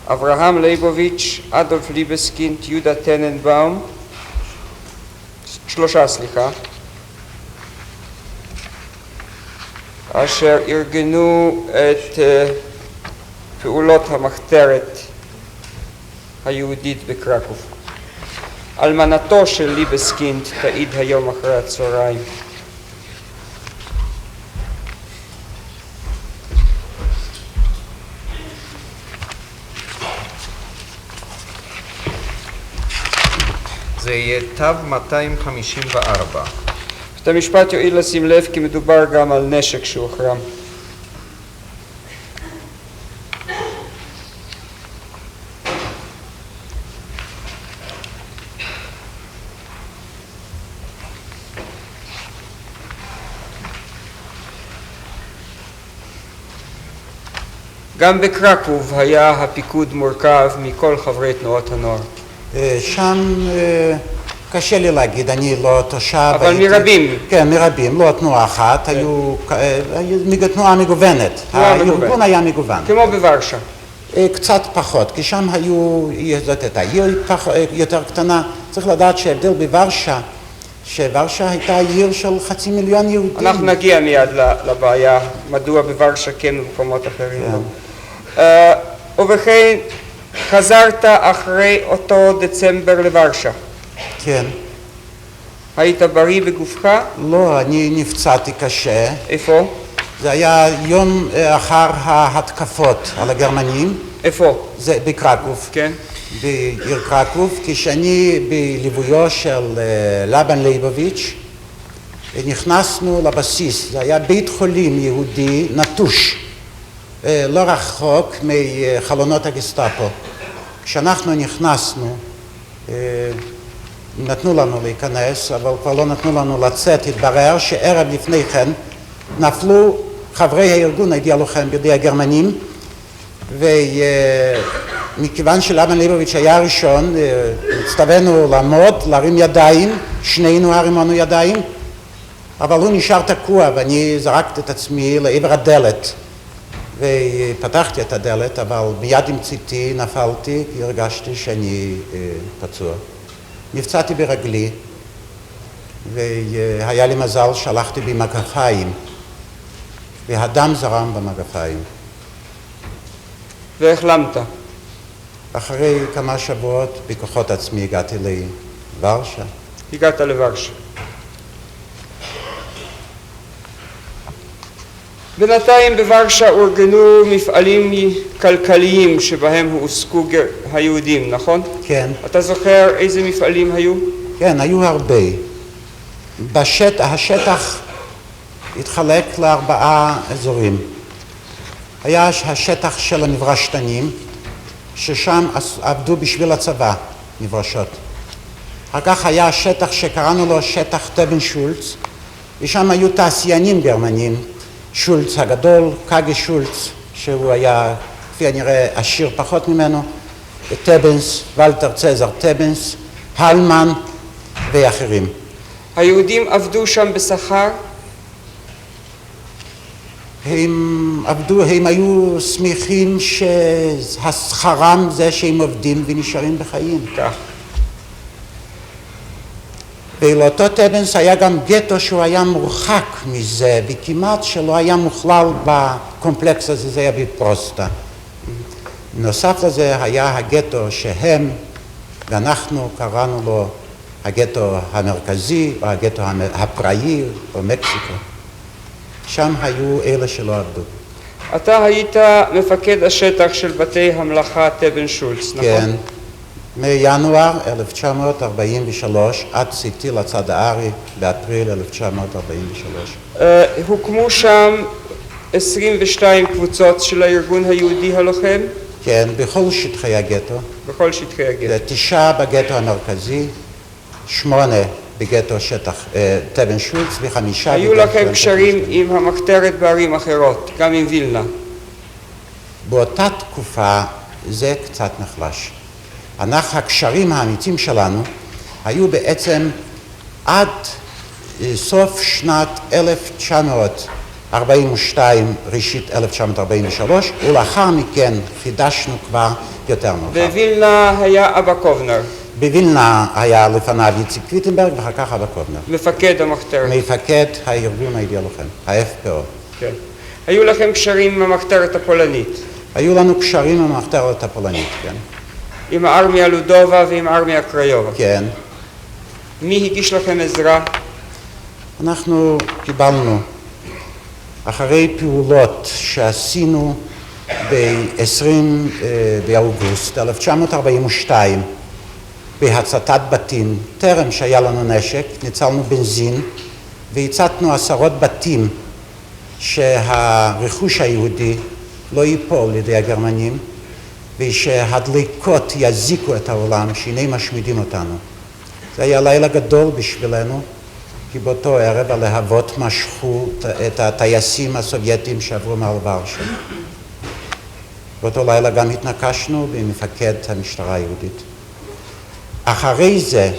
אברהם ליבוביץ', אדולף ליבסקינד, יהודה טננבאום, 3 אשר ארגנו את פעולות המחתרת היהודית בקרקוב. אלמנתו של ליבסקינד תעיד היום אחרי הצהריים. זה יהיה תו 254. בית המשפט יועיל לשים לב כי מדובר גם על נשק שהוחרם. גם בקרקוב היה הפיקוד מורכב מכל חברי תנועות הנוער. שם קשה לי להגיד, אני לא תושב. אבל מרבים. כן, מרבים, לא תנועה אחת, היו תנועה מגוונת. הארגון היה מגוון. כמו בוורשה. קצת פחות, כי שם זאת הייתה עיר יותר קטנה. צריך לדעת שההבדל בוורשה, שוורשה הייתה עיר של 500,000 יהודים. אנחנו נגיע מיד לבעיה, מדוע בוורשה כן ובמקומות אחרים לא. ובכן, חזרת אחרי אותו דצמבר לוורשה. כן. היית בריא בגופך? לא, אני נפצעתי קשה. איפה? זה היה יום אחר ההתקפות על הגרמנים. איפה? זה בקרקוב. כן. בעיר קרקוב, כשאני בליוויו של לבן ליבוביץ' נכנסנו לבסיס. זה היה בית חולים יהודי נטוש, לא רחוק מחלונות הגסטאפו. כשאנחנו נכנסנו, נתנו לנו להיכנס, אבל כבר לא נתנו לנו לצאת. התברר שערב לפני כן נפלו חברי הארגון, הידיע לוחם בידי הגרמנים, ומכיוון שלבן ליבוביץ' היה הראשון, הצטווינו לעמוד, להרים ידיים, שנינו הרימנו ידיים, אבל הוא נשאר תקוע ואני זרקתי את עצמי לעבר הדלת. ופתחתי את הדלת, אבל מיד עם צאתי נפלתי, כי הרגשתי שאני פצוע. נפצעתי ברגלי, והיה לי מזל שהלכתי במגפיים, והדם זרם במגפיים. והחלמת? אחרי כמה שבועות בכוחות עצמי הגעתי לוורשה. הגעת לוורשה. בינתיים בוורשה אורגנו מפעלים כלכליים שבהם הועסקו היהודים, נכון? כן. אתה זוכר איזה מפעלים היו? כן, היו הרבה. השטח התחלק ל4 אזורים. היה השטח של המברשתנים, ששם עבדו בשביל הצבא, מברשות. אחר כך היה השטח שקראנו לו שטח טבן שולץ, ושם היו תעשיינים גרמנים, שולץ הגדול, קאגה שולץ, שהוא היה, כפי הנראה, עשיר פחות ממנו, טבנס, ולטר צזר טבנס, הלמן ואחרים. היהודים עבדו שם בשכר? הם עבדו, הם היו שמחים שהשכרם זה שהם עובדים ונשארים בחיים. כך. ולאותו טבנס היה גם גטו שהוא היה מורחק מזה, וכמעט שלא היה מוכלל בקומפלקס הזה, זה היה בפרוסטה. נוסף לזה היה הגטו שהם, ואנחנו קראנו לו הגטו המרכזי, או הגטו הפראי, או מקסיקו. שם היו אלה שלא עבדו. אתה היית מפקד השטח של בתי המלאכה טבן שולץ, נכון? כן. מינואר 1943 עד צאתי לצד הארי באפריל 1943. הוקמו שם 22 קבוצות של הארגון היהודי הלוחם? כן, בכל שטחי הגטו. בכל שטחי הגטו. 9 בגטו המרכזי, 8 בגטו שטח טבן שולץ ו5 בגטו... היו לכם קשרים עם המחתרת בערים אחרות, גם עם וילנה? באותה תקופה זה קצת נחלש. הקשרים האמיתיים שלנו היו בעצם עד סוף שנת 1942, ראשית 1943, ולאחר מכן חידשנו כבר יותר מאוחר. בווילנה היה אבא קובנר, בווילנה היה לפניו איציק קוויטנברג ואחר כך אבא קובנר. מפקד המחתרת. מפקד הארגון היהודי הלוחם, ה-FPO. כן. היו לכם קשרים עם המחתרת הפולנית, היו לנו קשרים עם המחתרת הפולנית, כן. עם הארמיה לודובה ועם הארמיה קריובה. כן. מי הגיש לכם עזרה? אנחנו קיבלנו, אחרי פעולות שעשינו ב-20 באוגוסט 1942, בהצתת בתים, טרם שהיה לנו נשק, ניצלנו בנזין והצתנו עשרות בתים שהרכוש היהודי לא ייפול לידי הגרמנים ושהדליקות יזיקו את העולם, שהנה משמידים אותנו. זה היה לילה גדול בשבילנו, כי באותו ערב הלהבות משכו את הטייסים הסובייטים שעברו מעל ורשה. באותו לילה גם התנקשנו במפקד המשטרה היהודית. אחרי זה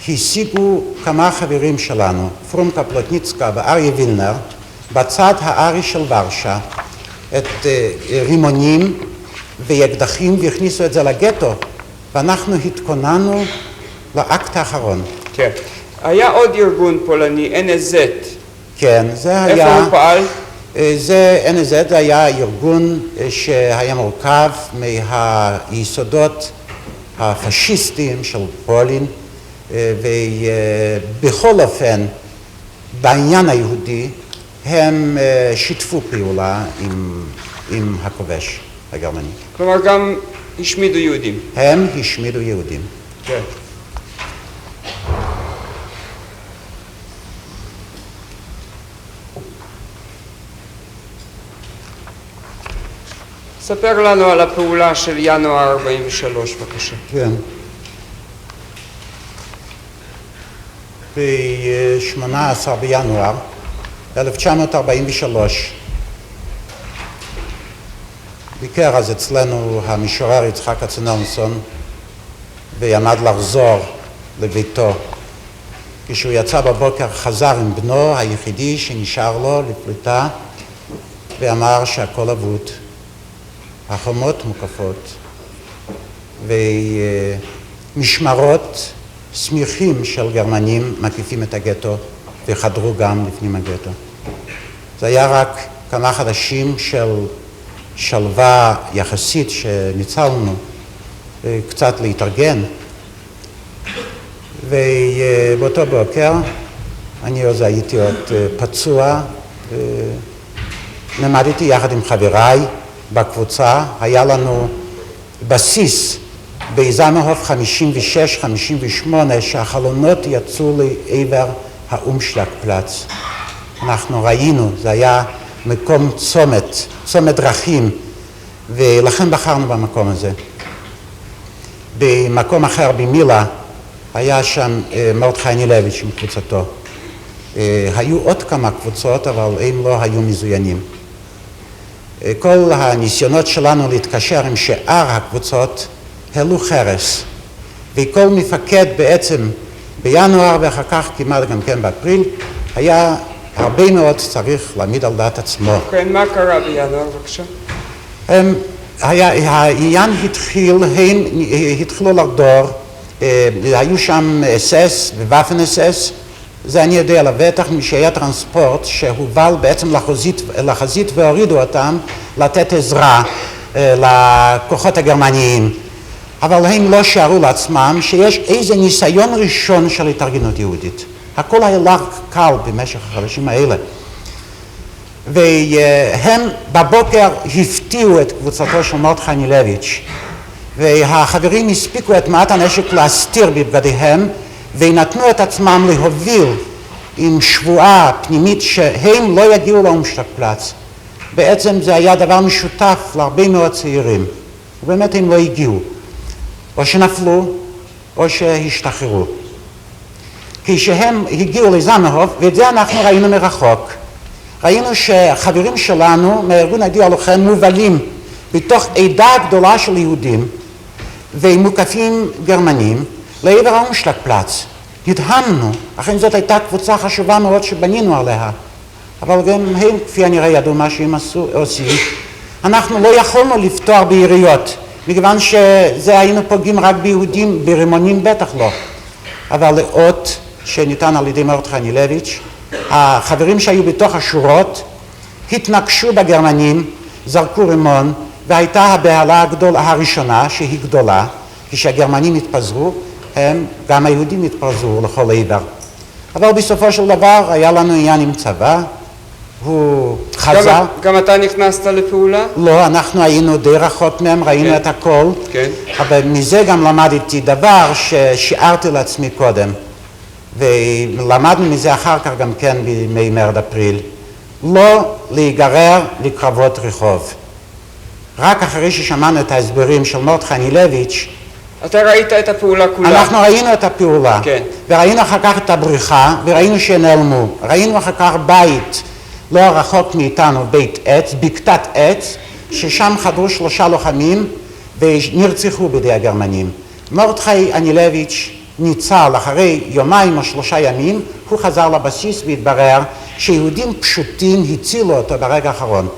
השיגו כמה חברים שלנו, פרומקה פלוטניצקה ואריה וילנר, בצד הארי של ורשה, את רימונים ואקדחים והכניסו את זה לגטו, ואנחנו התכוננו לאקט האחרון. כן. היה עוד ארגון פולני, NSZ. כן, זה היה... איפה הוא פעל? NSZ זה היה ארגון שהיה מורכב מהיסודות הפשיסטיים של פולין, ובכל אופן, בעניין היהודי, הם שיתפו פעולה עם הכובש הגרמני. כלומר גם השמידו יהודים. הם השמידו יהודים. כן. ספר לנו על הפעולה של ינואר 43, בבקשה. כן. ב-18 בינואר 1943 ביקר אז אצלנו המשורר יצחק כצנלסון ועמד לחזור לביתו. כשהוא יצא בבוקר חזר עם בנו היחידי שנשאר לו לפליטה ואמר שהכל אבוד, החומות מוקפות ומשמרות סמיכים של גרמנים מקיפים את הגטו וחדרו גם לפנים הגטו. זה היה רק כמה חודשים של שלווה יחסית שניצלנו קצת להתארגן, ובאותו בוקר אני אז הייתי עוד פצוע, נעמדתי יחד עם חבריי בקבוצה, היה לנו בסיס בזמהוף 56-58 שהחלונות יצאו לעבר האומשלגפלץ. אנחנו ראינו, זה היה מקום צומת דרכים, ולכן בחרנו במקום הזה. במקום אחר במילה היה שם מרדכי אנילביץ' עם קבוצתו. היו עוד כמה קבוצות, אבל הם לא היו מזוינים. כל הניסיונות שלנו להתקשר עם שאר הקבוצות העלו חרס, וכל מפקד בעצם בינואר ואחר כך כמעט גם כן באפריל היה הרבה מאוד צריך להעמיד על דעת עצמו. כן, מה קרה בינואר, בבקשה? העניין התחילו לחדור, היו שם אס-אס וואפן אס-אס, זה אני יודע לבטח משהיה טרנספורט שהובל בעצם לחזית והורידו אותם לתת עזרה לכוחות הגרמניים. אבל הם לא שערו לעצמם שיש איזה ניסיון ראשון של התארגנות יהודית. הכל היה לך קל במשך החודשים האלה. והם בבוקר הפתיעו את קבוצתו של מרדכי אנילביץ', והחברים הספיקו את מעט הנשק להסתיר בבגדיהם, ונתנו את עצמם להוביל עם שבועה פנימית שהם לא יגיעו לאומשלגפלץ. בעצם זה היה דבר משותף להרבה מאוד צעירים, ובאמת הם לא הגיעו. או שנפלו, או שהשתחררו. כשהם הגיעו לזמהוף, ואת זה אנחנו ראינו מרחוק, ראינו שחברים שלנו מהארגון היהודי הלוחם מובלים בתוך עדה גדולה של יהודים ומוקפים גרמנים לעבר האומשלגפלץ. נדהמנו, אכן זאת הייתה קבוצה חשובה מאוד שבנינו עליה, אבל גם הם כפי הנראה ידעו מה שהם עושים. אנחנו לא יכולנו לפתוח ביריות, מכיוון שזה היינו פוגעים רק ביהודים, ברימונים בטח לא. אבל לאות שניתן על ידי מרדכי אנילביץ', החברים שהיו בתוך השורות התנגשו בגרמנים, זרקו רימון, והייתה הבהלה הראשונה שהיא גדולה, כשהגרמנים התפזרו, הם, גם היהודים התפזרו לכל עבר. אבל בסופו של דבר היה לנו עניין עם צבא, הוא חזר. גם אתה נכנסת לפעולה? לא, אנחנו היינו די רחוק מהם, ראינו את הכל. כן. אבל מזה גם למדתי דבר ששיערתי לעצמי קודם. ולמדנו מזה אחר כך גם כן בימי מרד אפריל. לא להיגרר לקרבות רחוב. רק אחרי ששמענו את ההסברים של מרדכי אנילביץ', אתה ראית את הפעולה כולה? אנחנו ראינו את הפעולה, כן. וראינו אחר כך את הבריחה, וראינו שנעלמו. ראינו אחר כך בית לא רחוק מאיתנו, בית עץ, בקתת עץ, ששם חדרו 3 לוחמים ונרצחו בידי הגרמנים. מרדכי אנילביץ' ניצל אחרי 2 או 3 ימים, הוא חזר לבסיס והתברר שיהודים פשוטים הצילו אותו ברגע האחרון.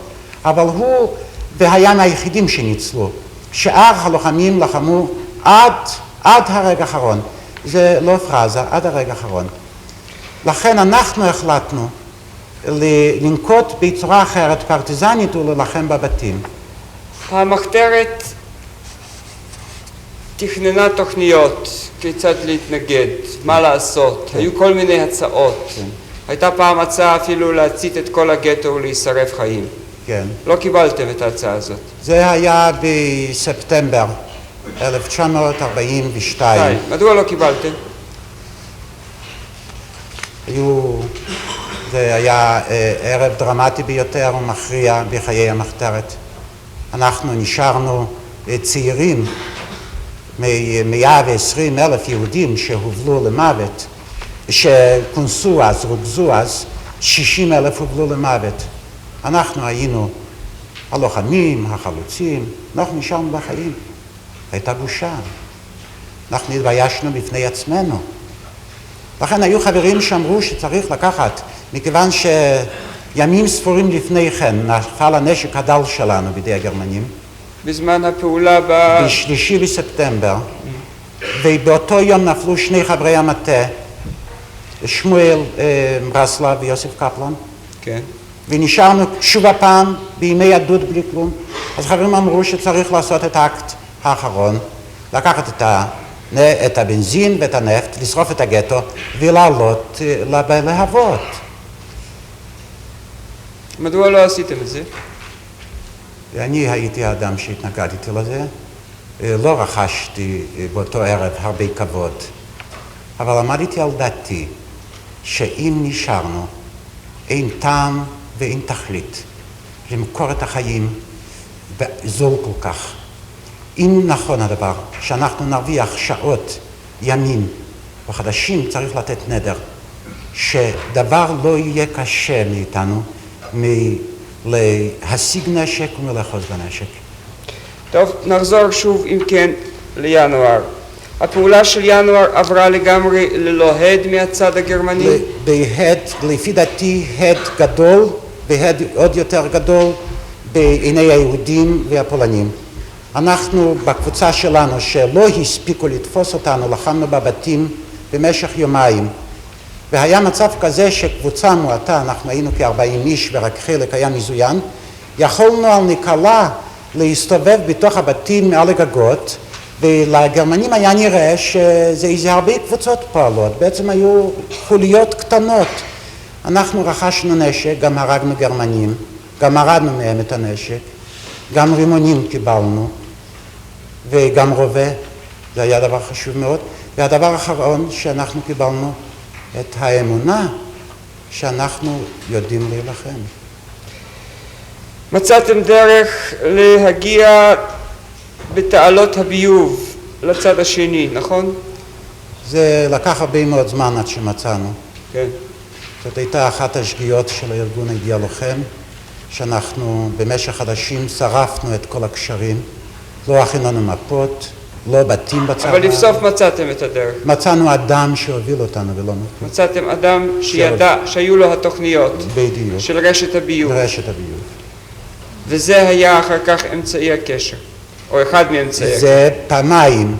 אבל הוא והיה מהיחידים שניצלו. שאר הלוחמים לחמו עד הרגע האחרון. זה לא פרזה, עד הרגע האחרון. לכן אנחנו החלטנו לנקוט בצורה אחרת פרטיזנית וללחם בבתים. המחתרת תכננה תוכניות כיצד להתנגד, מה לעשות. היו כל מיני הצעות. הייתה פעם הצעה אפילו להצית את כל הגטו ולהישרף חיים. כן. לא קיבלתם את ההצעה הזאת. זה היה בספטמבר 1942. מדוע לא קיבלתם? זה היה ערב דרמטי ביותר ומכריע בחיי המחתרת. אנחנו נשארנו צעירים מ-120,000 יהודים שהובלו למוות, שכונסו אז, רוכזו אז, 60,000 הובלו למוות. אנחנו היינו הלוחמים, החלוצים, אנחנו נשארנו בחיים. הייתה בושה. אנחנו התביישנו בפני עצמנו. לכן היו חברים שאמרו שצריך לקחת, מכיוון שימים ספורים לפני כן נפל הנשק הדל שלנו בידי הגרמנים. בזמן הפעולה ב-3 בספטמבר, ובאותו יום נפלו 2 חברי המטה, שמואל ברסלב ויוסף קפלן. כן. ונשארנו שוב הפעם בימי עדות בלי כלום. אז חברים אמרו שצריך לעשות את האקט האחרון, לקחת את הבנזין ואת הנפט, לשרוף את הגטו ולעלות ללהבות. מדוע לא עשיתם את זה? אני הייתי האדם שהתנגדתי לזה. לא רכשתי באותו ערב הרבה כבוד, אבל עמדתי על דעתי שאם נשארנו אין טעם ואין תכלית למכור את החיים בזול כל כך. אם נכון הדבר שאנחנו נרוויח שעות, ימים וחודשים, צריך לתת נדר שדבר לא יהיה קשה מאיתנו להשיג נשק ולאחוז בנשק. טוב, נחזור שוב אם כן לינואר. הפעולה של ינואר עברה לגמרי ללא הד מהצד הגרמני? בהד, לפי דעתי, הד גדול והד עוד יותר גדול בעיני היהודים והפולנים. אנחנו בקבוצה שלנו שלא הספיקו לתפוס אותנו, לחמנו בבתים במשך 2 ימים. והיה מצב כזה שקבוצה מועטה, אנחנו היינו כ-40 איש ורק חלק היה מזוין, יכולנו על נקלה להסתובב בתוך הבתים מעל הגגות, ולגרמנים היה נראה שזה איזה הרבה קבוצות פועלות, בעצם היו חוליות קטנות. אנחנו רכשנו נשק, גם הרגנו גרמנים, גם הרדנו מהם את הנשק, גם רימונים קיבלנו, וגם רובה, זה היה דבר חשוב מאוד. והדבר האחרון שאנחנו קיבלנו, את האמונה שאנחנו יודעים להילחם. מצאתם דרך להגיע בתעלות הביוב לצד השני, נכון? זה לקח הרבה מאוד זמן עד שמצאנו. כן. זאת הייתה אחת השגיאות של הארגון הגיע לוחם, שאנחנו במשך חודשים שרפנו את כל הקשרים, לא הכינו מפות, לא בתים בצד אבל לבסוף ההרי. מצאתם את הדרך. מצאנו אדם שהוביל אותנו ולא נתנו. מצאתם אדם שידע, שהיו לו התוכניות בדיוק. של רשת הביוב. רשת הביוב. וזה היה אחר כך אמצעי הקשר, או אחד מאמצעי הקשר. זה פעמיים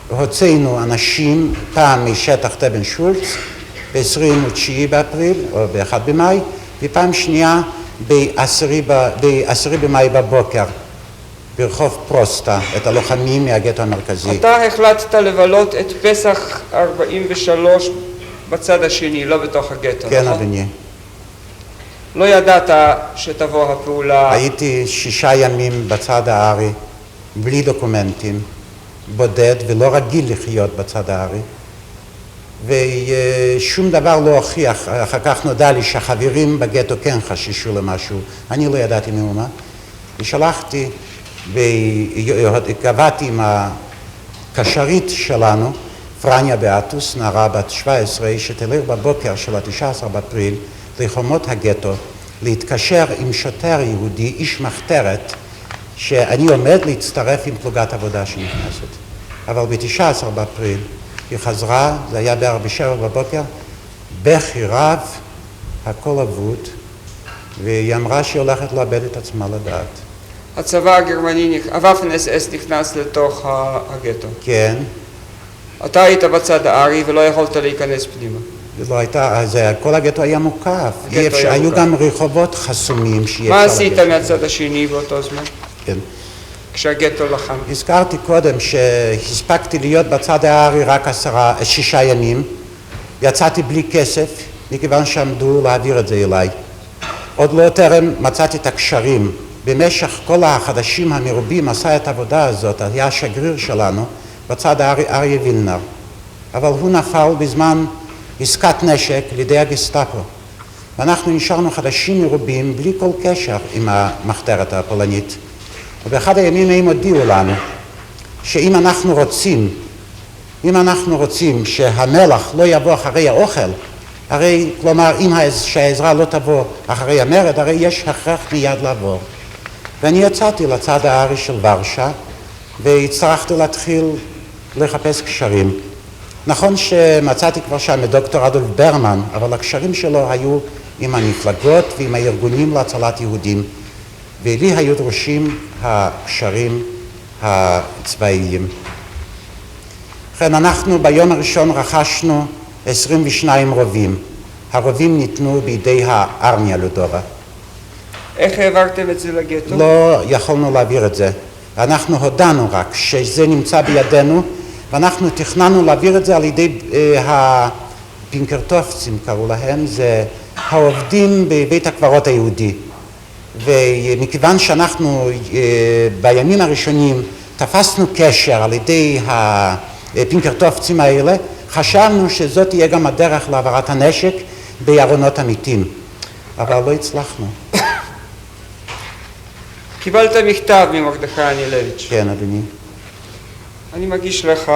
הוצאנו אנשים, פעם משטח תבן שולץ, ב-29 באפריל או ב-1 במאי, ופעם שנייה ב-10 במאי בבוקר, ברחוב פרוסטה, את הלוחמים מהגטו המרכזי. אתה החלטת לבלות את פסח 43 בצד השני, לא בתוך הגטו, כן, נכון? אדוני. לא ידעת שתבוא הפעולה. הייתי 6 ימים בצד הארי, בלי דוקומנטים, בודד ולא רגיל לחיות בצד הארי, ושום דבר לא הוכיח. אחר כך נודע לי שהחברים בגטו כן חששו למשהו, אני לא ידעתי מאומה, ושלחתי וקבעתי עם הקשרית שלנו, פרניה באטוס, נערה בת 17, שתלך בבוקר של ה-19 באפריל לחומות הגטו, להתקשר עם שוטר יהודי, איש מחתרת, שאני עומד להצטרף עם פלוגת עבודה שנכנסת. אבל ב-19 באפריל היא חזרה, זה היה בערך ב-7 בבוקר, בכי רב, הכל אבוד, והיא אמרה שהיא הולכת לאבד את עצמה לדעת. הצבא הגרמני, הוואפן אס נכנס לתוך הגטו. כן. אתה היית בצד הארי ולא יכולת להיכנס פנימה. לא הייתה, אז כל הגטו היה מוקף. היה היו מוקף. גם רחובות חסומים שאי מה אפשר עשית לגשת. מהצד השני באותו זמן? כן. כשהגטו לחם. הזכרתי קודם שהספקתי להיות בצד הארי רק 6 ימים. יצאתי בלי כסף, מכיוון שעמדו להעביר את זה אליי. עוד לא טרם מצאתי את הקשרים. במשך כל החדשים המרובים עשה את העבודה הזאת, היה השגריר שלנו בצד הארי, אריה וילנר. אבל הוא נפל בזמן עסקת נשק לידי הגסטאפו. ואנחנו נשארנו חדשים מרובים בלי כל קשר עם המחתרת הפולנית. ובאחד הימים הם הודיעו לנו שאם אנחנו רוצים שהמלח לא יבוא אחרי האוכל, הרי, כלומר, אם שהעזרה לא תבוא אחרי המרד, הרי יש הכרח מיד לעבור. ואני יצאתי לצד הארי של ורשה, והצטרכתי להתחיל לחפש קשרים. נכון שמצאתי כבר שם את דוקטור אדולף ברמן, אבל הקשרים שלו היו עם המפלגות ועם הארגונים להצלת יהודים, ולי היו דרושים הקשרים הצבאיים. לכן אנחנו ביום הראשון רכשנו 22 רובים. הרובים ניתנו בידי הארמיה לודובה. איך העברתם את זה לגטו? לא יכולנו להעביר את זה. אנחנו הודענו רק שזה נמצא בידינו, ואנחנו תכננו להעביר את זה על ידי הפינקרטופצים, קראו להם, זה העובדים בבית הקברות היהודי. ומכיוון שאנחנו בימים הראשונים תפסנו קשר על ידי הפינקרטופצים האלה, חשבנו שזאת תהיה גם הדרך להעברת הנשק בארונות המתים, אבל לא הצלחנו. קיבלת מכתב ממרדכי אנילביץ'. כן, אדוני. אני מגיש לך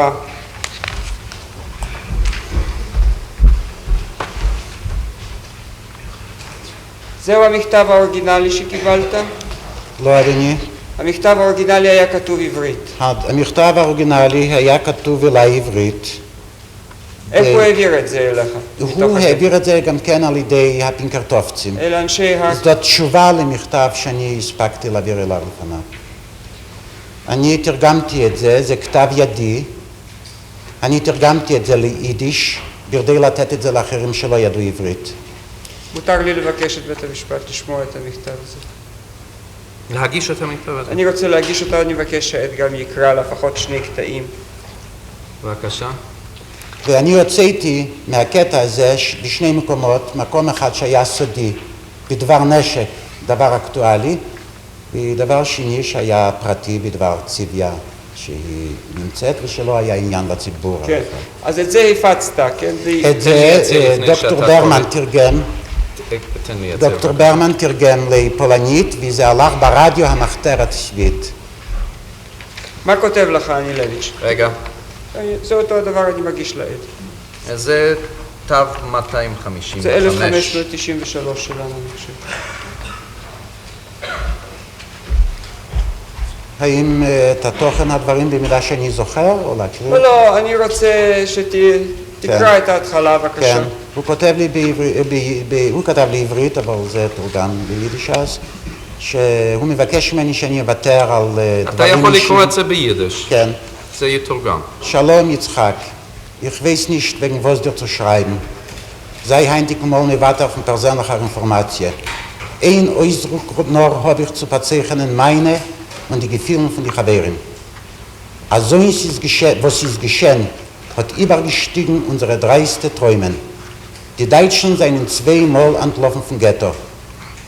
זהו המכתב האוריגינלי שקיבלת? לא, אדוני. המכתב האוריגינלי היה כתוב עברית. המכתב האוריגינלי היה כתוב אליי עברית. איך הוא העביר את זה אליך? הוא העביר את זה גם כן על ידי הפינקרטופצים. אל אנשי זאת תשובה למכתב שאני הספקתי להעביר אליו לפניו. אני תרגמתי את זה, זה כתב ידי. אני תרגמתי את זה ליידיש, בכדי לתת את זה לאחרים שלא ידעו עברית. מותר לי לבקש את בית המשפט לשמוע את המכתב הזה. להגיש את המכתב הזה. אני רוצה להגיש אותה, אני מבקש שהעד גם יקרא לפחות 2 קטעים. בבקשה. ואני הוצאתי מהקטע הזה בשני מקומות, מקום אחד שהיה סודי, בדבר נשק, דבר אקטואלי, ודבר שני שהיה פרטי בדבר צביה שהיא נמצאת ושלא היה עניין לציבור. כן, אז את זה הפצת, כן? את זה דוקטור ברמן תרגם. תן לי את זה. דוקטור ברמן תרגם לפולנית, וזה הלך ברדיו המחתרת שביעית. מה כותב לך אנילביץ'? רגע. זה אותו הדבר, אני מגיש לעד. זה תו 255. זה 1593 שלנו, אני חושב. האם את התוכן הדברים במידה שאני זוכר, או להקריא? לא, אני רוצה שתקרא את ההתחלה, בבקשה. כן, הוא כותב לי הוא כתב לי עברית, אבל זה תורגם ביידיש אז, שהוא מבקש ממני שאני אוותר על דברים אתה יכול לקרוא את זה ביידיש. כן. זה יתורגם. Shalom Yitzchak, ich weiß nicht, wegen was dir zu schreiben. Sei heintig mal ne weiter von persönlicher Informatie. Ein Ausdruck nur habe ich zu verzeichnen meine und die Gefühle von den Chaverim. Also ist es geschehen, was ist geschehen, hat übergestiegen unsere dreiste Träumen. Die Deutschen seien zweimal entlaufen vom Ghetto.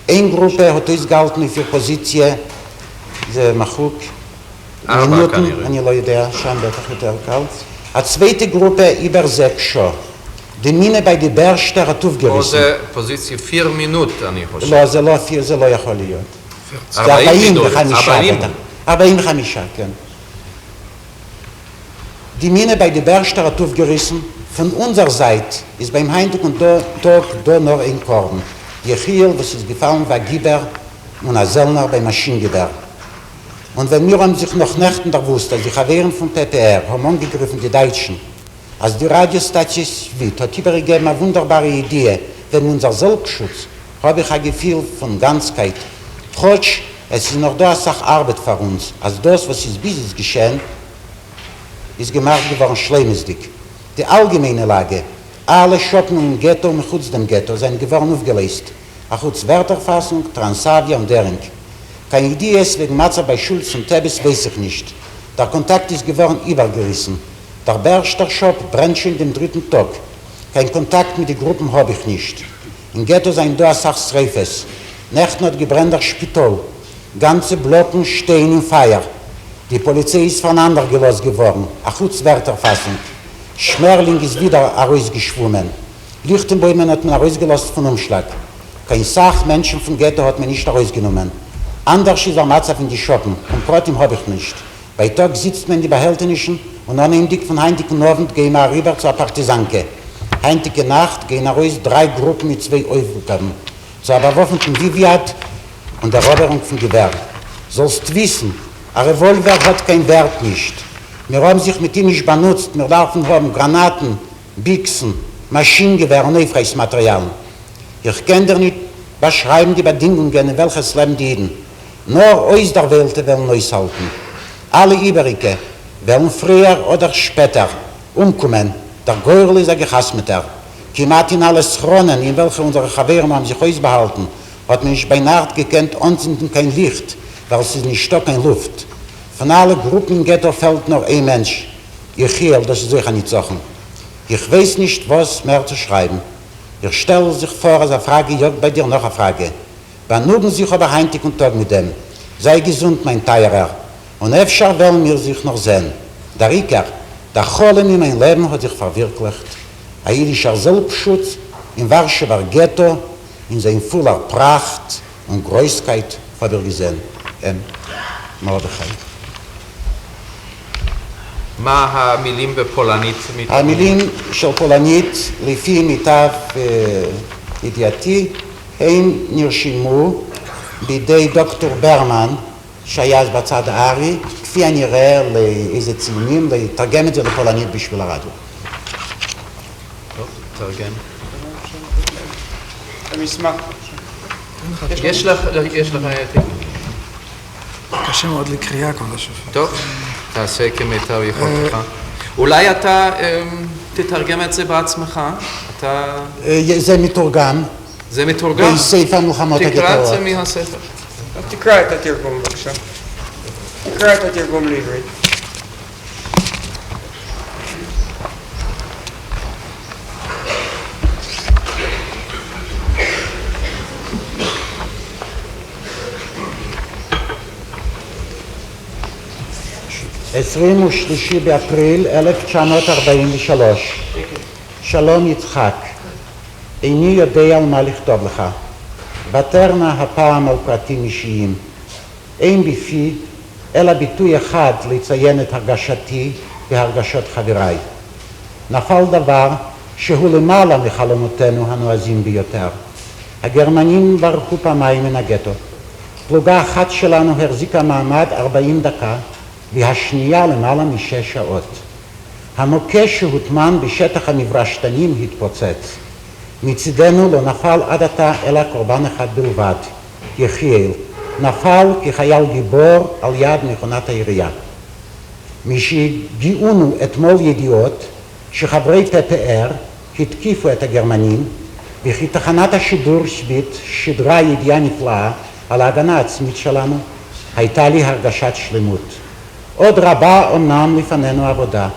Eine Gruppe hat ausgehalten für Position, זה מחוק, מינוטן, אני לא יודע, שם בטח יותר קל. הצוויית גרופה איבר זה קשו. דמינה בי דיבר שתי רטוב גריסים. פה זה פוזיציה 4 מינוט, אני חושב. לא, זה לא 4, זה לא יכול להיות. 40 בטח. 45, כן. דמינה בי דיבר שתי רטוב גריסים. Von unserer Seite ist beim Heintag und Tag da nur ein Korn. Jechiel, was ist gefallen, war Giber und ein Sellner beim Maschinengewehr. Und wenn wir haben sich noch Nächten da wussten, als die Chaveren von PPR haben angegriffen, die Deutschen, als die Radiostation Svit hat übergegeben eine wunderbare Idee, wenn unser Selbstschutz, habe ich ein Gefühl von Ganzkeit. Trotz, es ist noch da eine Sache Arbeit für uns, als das, was ist bis jetzt geschehen, ist gemacht geworden schlimmstig. Die allgemeine Lage, alle Schoppen im Ghetto und Chutz dem Ghetto sind geworden aufgelöst. Auch Chutz Wörterfassung, Transavia und Dering. Keine Idee ist wegen Matza bei Schulz und Tebes, weiß ich nicht. Der Kontakt ist geworden übergerissen. Der Berster Shop brennt schon den 3. Tag. Kein Kontakt mit den Gruppen habe ich nicht. Im Ghetto sind da Sachstreifes. Nächten hat gebrennt der Spital. Ganze Blocken stehen im Feuer. Die Polizei ist voneinander gelost geworden. Auch Chutz Wörterfassung. Schmerling ist wieder herausgeschwommen. Lichtenbäumen hat man herausgelost von Umschlag. Kein Sachmenschen vom Ghetto hat man nicht herausgenommen. Anders ist der Matzaf in die Schoppen, und Protein habe ich nicht. Bei Tag sitzt man in die Behältnischen und anhändig von Heintig und Abend gehen wir rüber zur Partisanke. Heintige Nacht gehen raus 3 Gruppen mit 2 Aufgaben. Zur Überwurfung von Viviat und der Eroberung von Gewehr. Sollst wissen, ein Revolver hat keinen Wert nicht. Wir haben sich mit ihm nicht benutzt, wir dürfen haben Granaten, Bixen, Maschinengewehr und neufreies Material. Ich kann dir nicht beschreiben die Bedingungen, in welches Leben die Jeden. Nur aus der Welt wollen uns halten. Alle Übrige werden früher oder später umkommen. Der Geurl ist ein Gehasmeter. Kimat in alle Schronen, in welche unsere Chaveren haben sich ausbehalten, hat man nicht bei Nacht gekannt, anzünden kein Licht, weil es ist nicht Stock, kein Luft. Von allen Gruppen im Ghetto fällt nur ein Mensch. Jechiel, das ist sicher nicht Sachen. Ich weiß nicht, was mehr zu schreiben. Ich stelle sich vor, als eine Frage, ich bei dir noch eine Frage. Benugen sich aber heintig und Tag mit dem. Sei gesund, mein Teurer. Und öfter wollen wir sich noch sehen. Der Riker, der Cholem in mein Leben hat sich verwirklicht. Ein jüdischer Selbstschutz im Warschauer Ghetto, in seiner voller Pracht und Größkeit habe ich gesehen. Mordechai. מה המילים בפולנית? המילים של פולנית, לפי מיטב ידיעתי, הם נרשמו בידי דוקטור ברמן, שהיה אז בצד הארי, כפי הנראה לאיזה ציונים, לתרגם את זה לפולנית בשביל הרדיו. טוב, תרגם. המסמך. יש לך... קשה מאוד לקריאה, כבוד השופט. טוב. תעשה כמיטב יכולתך. אולי אתה תתרגם את זה בעצמך? זה מתורגם. זה מתורגם? בספר מלחמות הגטאות. תקרא את זה מהספר. תקרא את התרגום בבקשה. תקרא את התרגום לעברית. ב-23 באפריל 1943. שלום יצחק, איני יודע על מה לכתוב לך. ותר נא הפעם על פרטים אישיים. אין בפי אלא ביטוי אחד לציין את הרגשתי והרגשות חבריי. נפל דבר שהוא למעלה מחלומותינו הנועזים ביותר. הגרמנים ברחו פעמיים מן הגטו. פלוגה אחת שלנו החזיקה מעמד 40 דקה, והשנייה למעלה מ6 שעות. המוקש שהוטמן בשטח המברשתנים התפוצץ. מצידנו לא נפל עד עתה אלא קורבן אחד בלבד, יחיאל. נפל כחייל גיבור על יד מכונת העירייה. משהגיעונו אתמול ידיעות שחברי PPR התקיפו את הגרמנים, וכי תחנת השידור שביט שידרה ידיעה נפלאה על ההגנה העצמית שלנו, הייתה לי הרגשת שלמות. עוד רבה אומנם לפנינו עבודה,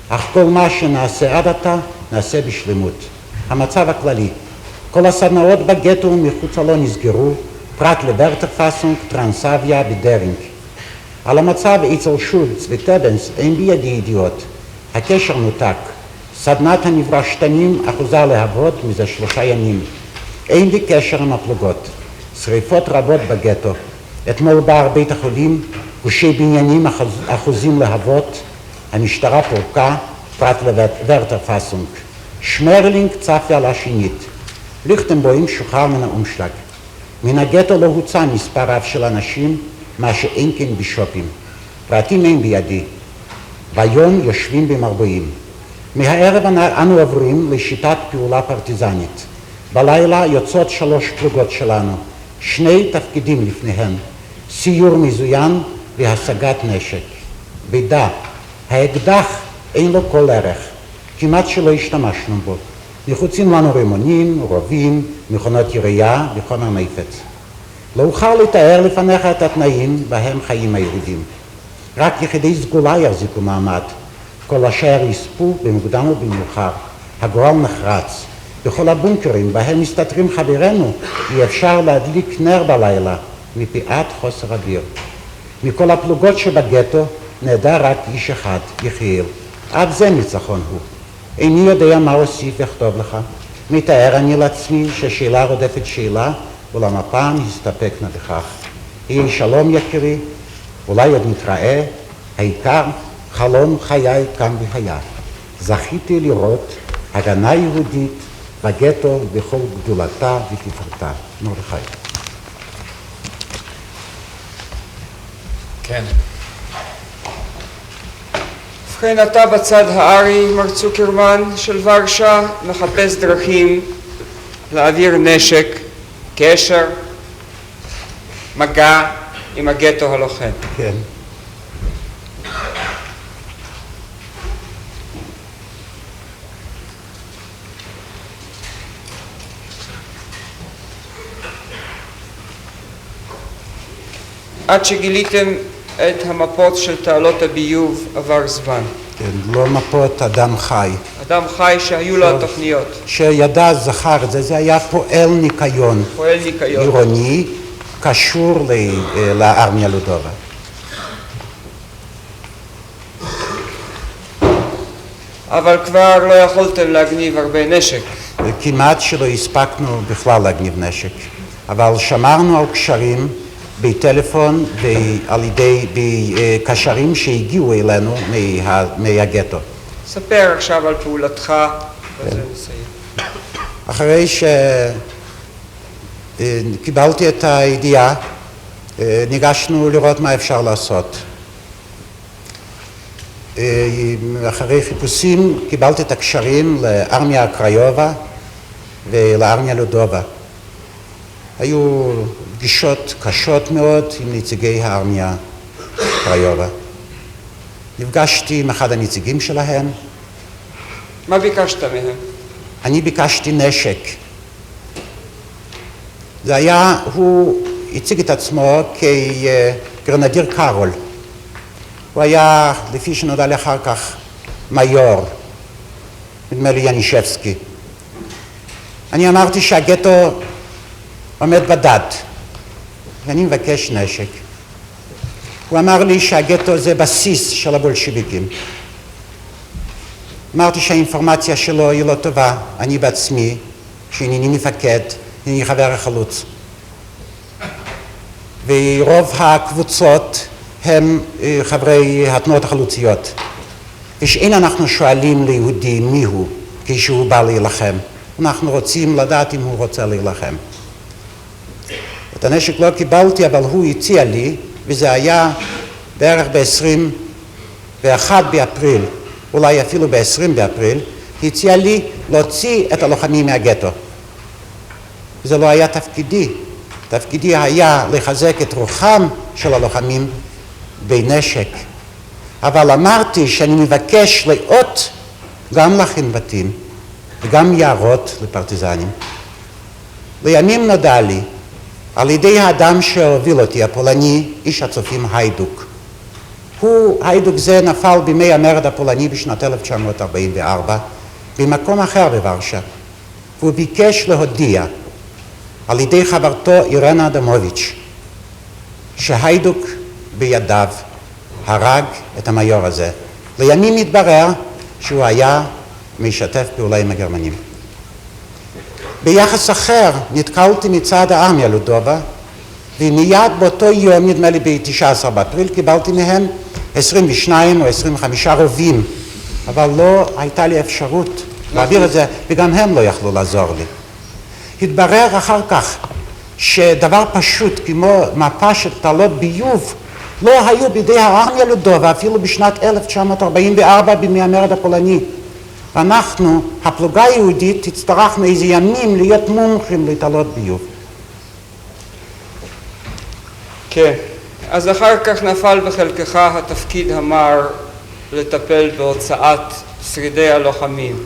אך כל מה שנעשה עד עתה נעשה בשלמות. המצב הכללי, כל הסדנאות בגטו ומחוצה לו נסגרו, פרט לוורטרפסונג, טרנסביה בדרינג. על המצב אצל שולץ וטבנס אין בידי ידיעות. הקשר נותק. סדנת הנברשתנים אחוזה לעבוד מזה 3 ימים. אין לי קשר עם הפלוגות. שריפות רבות בגטו. אתמול בער בית החולים, גושי בניינים אחוזים להבות. המשטרה פורקה, פרט לוורטרפסונג. שמרלינג צפה על השנית. ליכטנבוים שוחרר מן האומשלג. מן הגטו לא הוצא מספר רב של אנשים, מה שאין כן בישופים. פרטים אין בידי. ביום יושבים במרבועים. מהערב אנו עוברים לשיטת פעולה פרטיזנית. בלילה יוצאות 3 פלוגות שלנו, 2 תפקידים לפניהם, סיור מזוין והשגת נשק. בידה, האקדח אין לו כל ערך, כמעט שלא השתמשנו בו. נחוצים לנו רימונים, רובים, מכונות ירייה וחומר נפץ. לא אוכל לתאר לפניך את התנאים בהם חיים היהודים. רק יחידי סגולה יחזיקו מעמד. כל אשר יספו במוקדם ובמאוחר. הגורל נחרץ. בכל הבונקרים בהם מסתתרים חברינו, אי אפשר להדליק נר בלילה מפאת חוסר אוויר. מכל הפלוגות שבגטו נעדר רק איש אחד, יחיאל. עד זה ניצחון הוא. איני יודע מה אוסיף וכתוב לך. מתאר אני לעצמי ששאלה רודפת שאלה, אולם הפעם הסתפקנה בכך. יהי שלום יקירי, אולי עוד נתראה, העיקר חלום חיי כאן והיה. זכיתי לראות הגנה יהודית בגטו בכל גדולתה ותפארתה. מרדכי. כן. ובכן אתה בצד הארי, מר צוקרמן, של ורשה, מחפש דרכים להעביר נשק, קשר, מגע עם הגטו הלוחם. כן. עד שגיליתם את המפות של תעלות הביוב עבר זמן. כן, לא מפות אדם חי. אדם חי שהיו לו התוכניות. שידע זכר את זה, זה היה פועל ניקיון. פועל ניקיון. עירוני, קשור לארמיה לודובה. אבל כבר לא יכולתם להגניב הרבה נשק. כמעט שלא הספקנו בכלל להגניב נשק. אבל שמרנו על קשרים בטלפון ועל ידי קשרים שהגיעו אלינו מהגטו. ספר עכשיו על פעולתך, וזה נסיים. אחרי שקיבלתי את הידיעה, ניגשנו לראות מה אפשר לעשות. אחרי חיפושים קיבלתי את הקשרים לארמיה קריובה ולארמיה לודובה. היו פגישות קשות מאוד עם נציגי הארמיה קריובה. נפגשתי עם אחד הנציגים שלהם. מה ביקשת מהם? אני ביקשתי נשק. זה היה, הוא הציג את עצמו כגרנדיר קארול. הוא היה, לפי שנודע לי אחר כך, מיור, נדמה לי ינישבסקי. אני אמרתי שהגטו עומד בדד, ואני מבקש נשק. הוא אמר לי שהגטו זה בסיס של הבולשיביקים. אמרתי שהאינפורמציה שלו היא לא טובה, אני בעצמי, שאני מפקד, אני חבר החלוץ. ורוב הקבוצות הם חברי התנועות החלוציות. ושאין אנחנו שואלים ליהודי מי הוא כשהוא בא להילחם. אנחנו רוצים לדעת אם הוא רוצה להילחם. את הנשק לא קיבלתי, אבל הוא הציע לי, וזה היה בערך ב-21 באפריל, אולי אפילו ב-20 באפריל, הציע לי להוציא את הלוחמים מהגטו. זה לא היה תפקידי. תפקידי היה לחזק את רוחם של הלוחמים בנשק. אבל אמרתי שאני מבקש לאות גם להכין בתים וגם יערות לפרטיזנים. לימים נודע לי על ידי האדם שהוביל אותי, הפולני, איש הצופים היידוק. היידוק זה נפל בימי המרד הפולני בשנת 1944 במקום אחר בוורשה. והוא ביקש להודיע על ידי חברתו אירנה אדמוביץ' שהיידוק בידיו הרג את המיור הזה. לימים התברר שהוא היה משתף פעולה עם הגרמנים. ביחס אחר נתקלתי מצד הארמיה לודובה, ומיד באותו יום, נדמה לי ב-19 באפריל, קיבלתי מהם 22 או 25 רובים, אבל לא הייתה לי אפשרות להעביר את זה, וגם הם לא יכלו לעזור לי. התברר אחר כך שדבר פשוט כמו מפה של תעלות ביוב לא היו בידי הארמיה לודובה אפילו בשנת 1944 בימי המרד הפולני. ואנחנו, הפלוגה היהודית, הצטרכנו איזה ימים להיות מומחים לתעלות ביוב. כן, אז אחר כך נפל בחלקך התפקיד המר לטפל בהוצאת שרידי הלוחמים.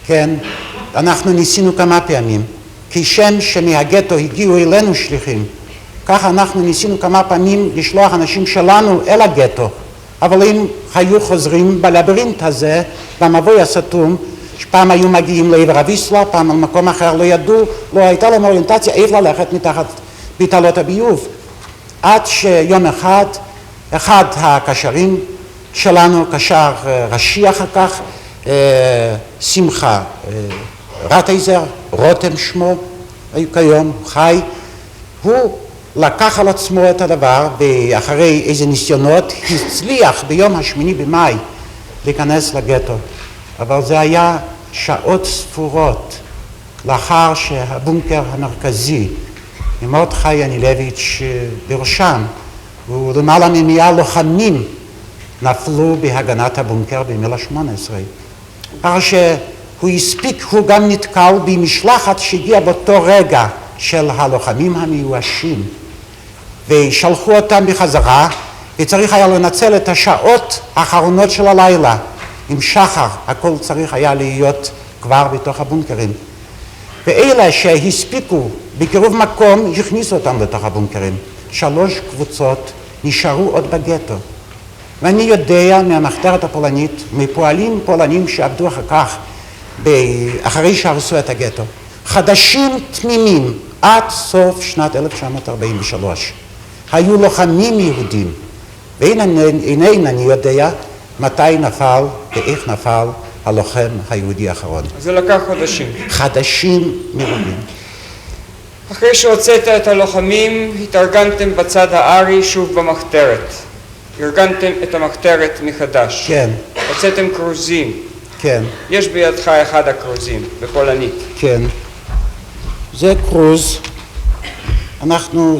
כן, אנחנו ניסינו כמה פעמים. כשם שמהגטו הגיעו אלינו שליחים, כך אנחנו ניסינו כמה פעמים לשלוח אנשים שלנו אל הגטו, אבל אם היו חוזרים בלברינט הזה, במבוי הסתום, שפעם היו מגיעים לעבר אביסלה, פעם למקום אחר לא ידעו, לא הייתה להם אוריינטציה איך ללכת מתחת בתעלות הביוב. עד שיום אחד הקשרים שלנו, קשר ראשי אחר כך, שמחה רטייזר, רותם שמו, כיום חי, הוא לקח על עצמו את הדבר, ואחרי איזה ניסיונות הצליח ביום השמיני במאי להיכנס לגטו. אבל זה היה שעות ספורות לאחר שהבונקר המרכזי, מרדכי ינילביץ' בראשם, ולמעלה מ100 לוחמים נפלו בהגנת הבונקר במילה 18. אחר שהוא הספיק, הוא גם נתקל במשלחת שהגיעה באותו רגע של הלוחמים המיואשים, ושלחו אותם בחזרה, וצריך היה לנצל את השעות האחרונות של הלילה. עם שחר, הכל צריך היה להיות כבר בתוך הבונקרים. ואלה שהספיקו בקירוב מקום, הכניסו אותם לתוך הבונקרים. 3 קבוצות נשארו עוד בגטו. ואני יודע מהמחתרת הפולנית, מפועלים פולנים שעבדו אחר כך, אחרי שהרסו את הגטו, חדשים תמימים עד סוף שנת 1943. היו לוחמים יהודים, ואינני יודע מתי נפל ואיך נפל הלוחם היהודי האחרון. זה לקח חודשים. חדשים מרובים. אחרי שהוצאת את הלוחמים, התארגנתם בצד הארי שוב במחתרת. ארגנתם את המחתרת מחדש. כן. הוצאתם קרוזים. כן. יש בידך אחד הקרוזים, בפולנית. כן. זה קרוז,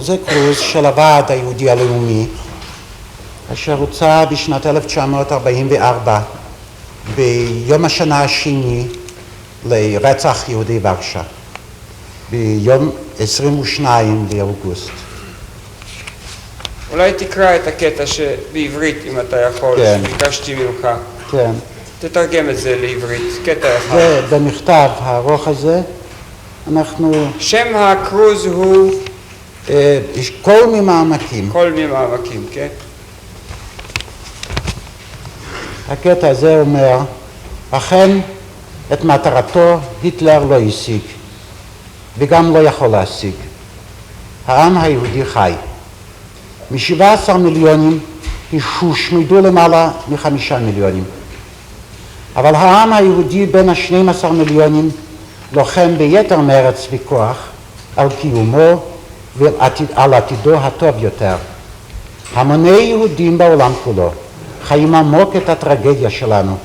זה קרוז של הוועד היהודי הלאומי, אשר הוצא בשנת 1944, ביום השנה השני לרצח יהודי ורשה, ביום 22 באוגוסט. אולי תקרא את הקטע שבעברית, אם אתה יכול, כן. שביקשתי ממך. כן. תתרגם את זה לעברית, קטע אחד. זה במכתב הארוך הזה, שם הקרוז הוא... כל ממעמקים. כל ממעמקים, כן. הקטע הזה אומר, אכן את מטרתו היטלר לא השיג, וגם לא יכול להשיג. העם היהודי חי. מ-17 מיליונים הושמדו למעלה מ5 מיליונים. אבל העם היהודי בין ה-12 מיליונים לוחם ביתר מרץ וכוח על קיומו ועל עתידו הטוב יותר. המוני יהודים בעולם כולו חיים עמוק את הטרגדיה שלנו,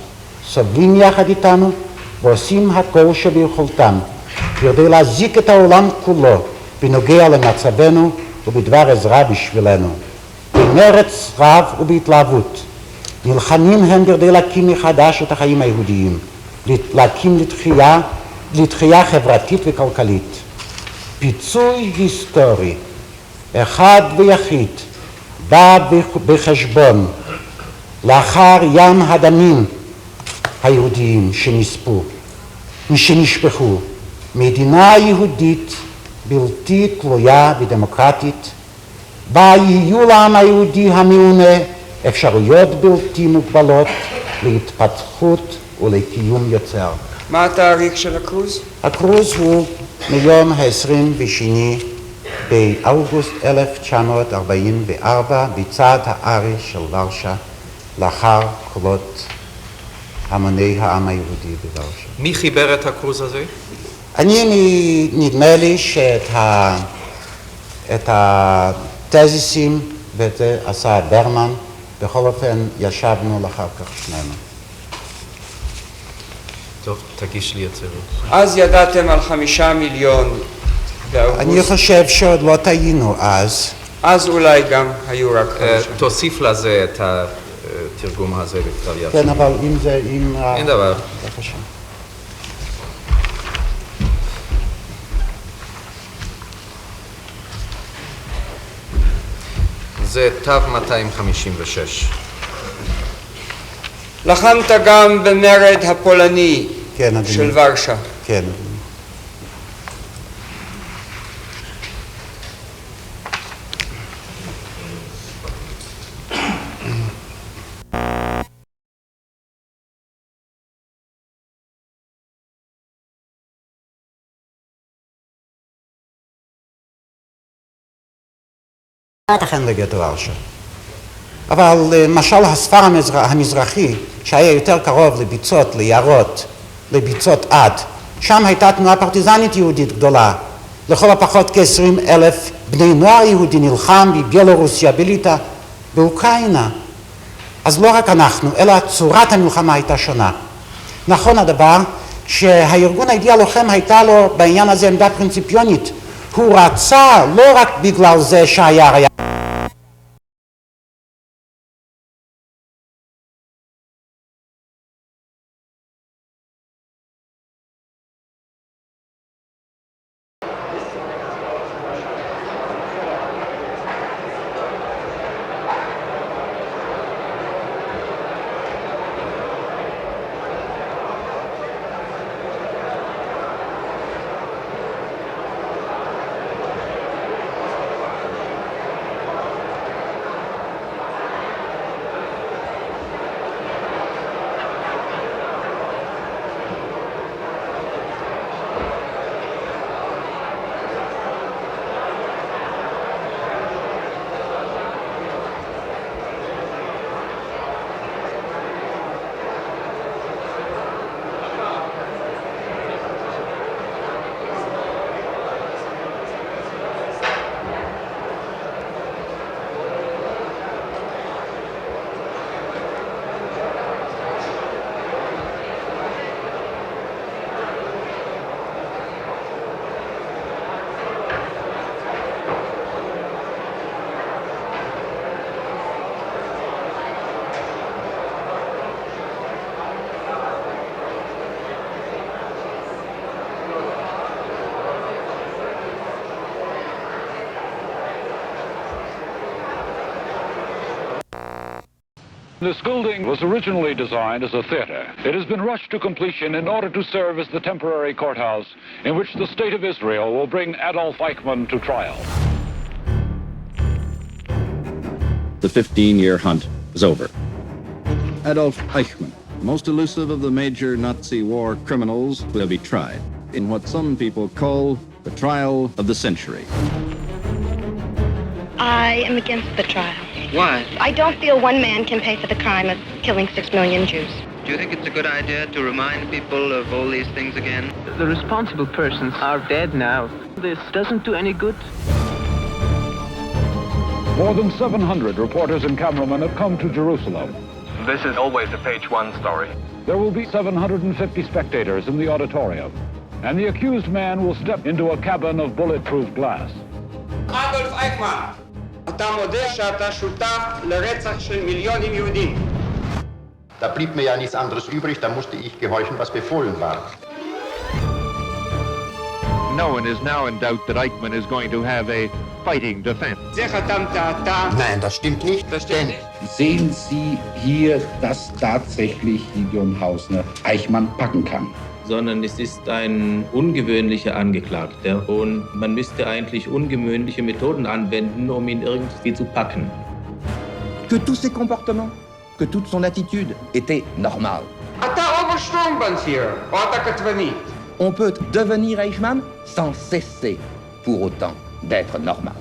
סובלים יחד איתנו ועושים הכל שביכולתם כדי להזיק את העולם כולו בנוגע למצבנו ובדבר עזרה בשבילנו. במרץ רב ובהתלהבות נלחמים הם כדי להקים מחדש את החיים היהודיים, להקים לתחייה חברתית וכלכלית. פיצוי היסטורי אחד ויחיד בא בחשבון לאחר ים הדמים היהודיים שנשפכו. מדינה יהודית בלתי תלויה ודמוקרטית, בה יהיו לעם היהודי המעונה אפשרויות בלתי מוגבלות להתפתחות ולקיום יוצר. מה התאריך של הקרוז? הקרוז הוא מיום ה-22 באוגוסט 1944 בצד הארי של ורשה, לאחר קולות המוני העם היהודי בוורשה. מי חיבר את הקרוז הזה? נדמה לי את התזיסים ואת זה עשה ברמן, בכל אופן ישבנו לאחר כך שנינו. טוב, תגיש לי את זה. אז ידעתם על 5 מיליון באוגוסט. אני חושב שעוד לא טעינו אז. אז אולי גם היו רק 5. תוסיף לזה את התרגום הזה בכתב יד. כן, אבל אם זה... אין דבר. בבקשה. זה תו 256. לחמת גם במרד הפולני כן, אדוני. של ורשה. כן. לא ייתכן לגטו ורשה. אבל למשל הספר המזרחי, שהיה יותר קרוב לביצות, ליערות, לביצות עד, שם הייתה תנועה פרטיזנית יהודית גדולה. לכל הפחות כ-20,000 בני נוער יהודי נלחם בבלורוסיה, בליטא, באוקראינה. אז לא רק אנחנו, אלא צורת המלחמה הייתה שונה. נכון הדבר שהארגון היהודי הלוחם הייתה לו בעניין הזה עמדה פרינציפיונית. הוא רצה לא רק בגלל זה שהיה This building was originally designed as a theater. It has been rushed to completion in order to serve as the temporary courthouse in which the State of Israel will bring Adolf Eichmann to trial. The 15-year hunt is over. Adolf Eichmann, most elusive of the major Nazi war criminals, will be tried in what some people call the trial of the century. I am against the trial. Why? I don't feel one man can pay for the crime of killing 6 million Jews. Do you think it's a good idea to remind people of all these things again? The responsible persons are dead now. This doesn't do any good. More than 700 reporters and cameramen have come to Jerusalem. This is always a page one story. There will be 750 spectators in the auditorium, and the accused man will step into a cabin of bulletproof glass. אדולף אייכמן, אתה מודה שאתה שותף לרצח של מיליונים יהודים. Da blieb mir ja nichts anderes übrig, da musste ich gehorchen, was befohlen war. No one is now in doubt that Eichmann is going to have a fighting defense. Nein, das stimmt nicht. Denn sehen Sie hier, dass tatsächlich Gideon Hausner Eichmann packen kann? Sondern es ist ein ungewöhnlicher Angeklagter und man müsste eigentlich ungewöhnliche Methoden anwenden, um ihn irgendwie zu packen. Que tous ses comportements, que toute son attitude était normale. On peut devenir Eichmann sans cesser pour autant d'être normal.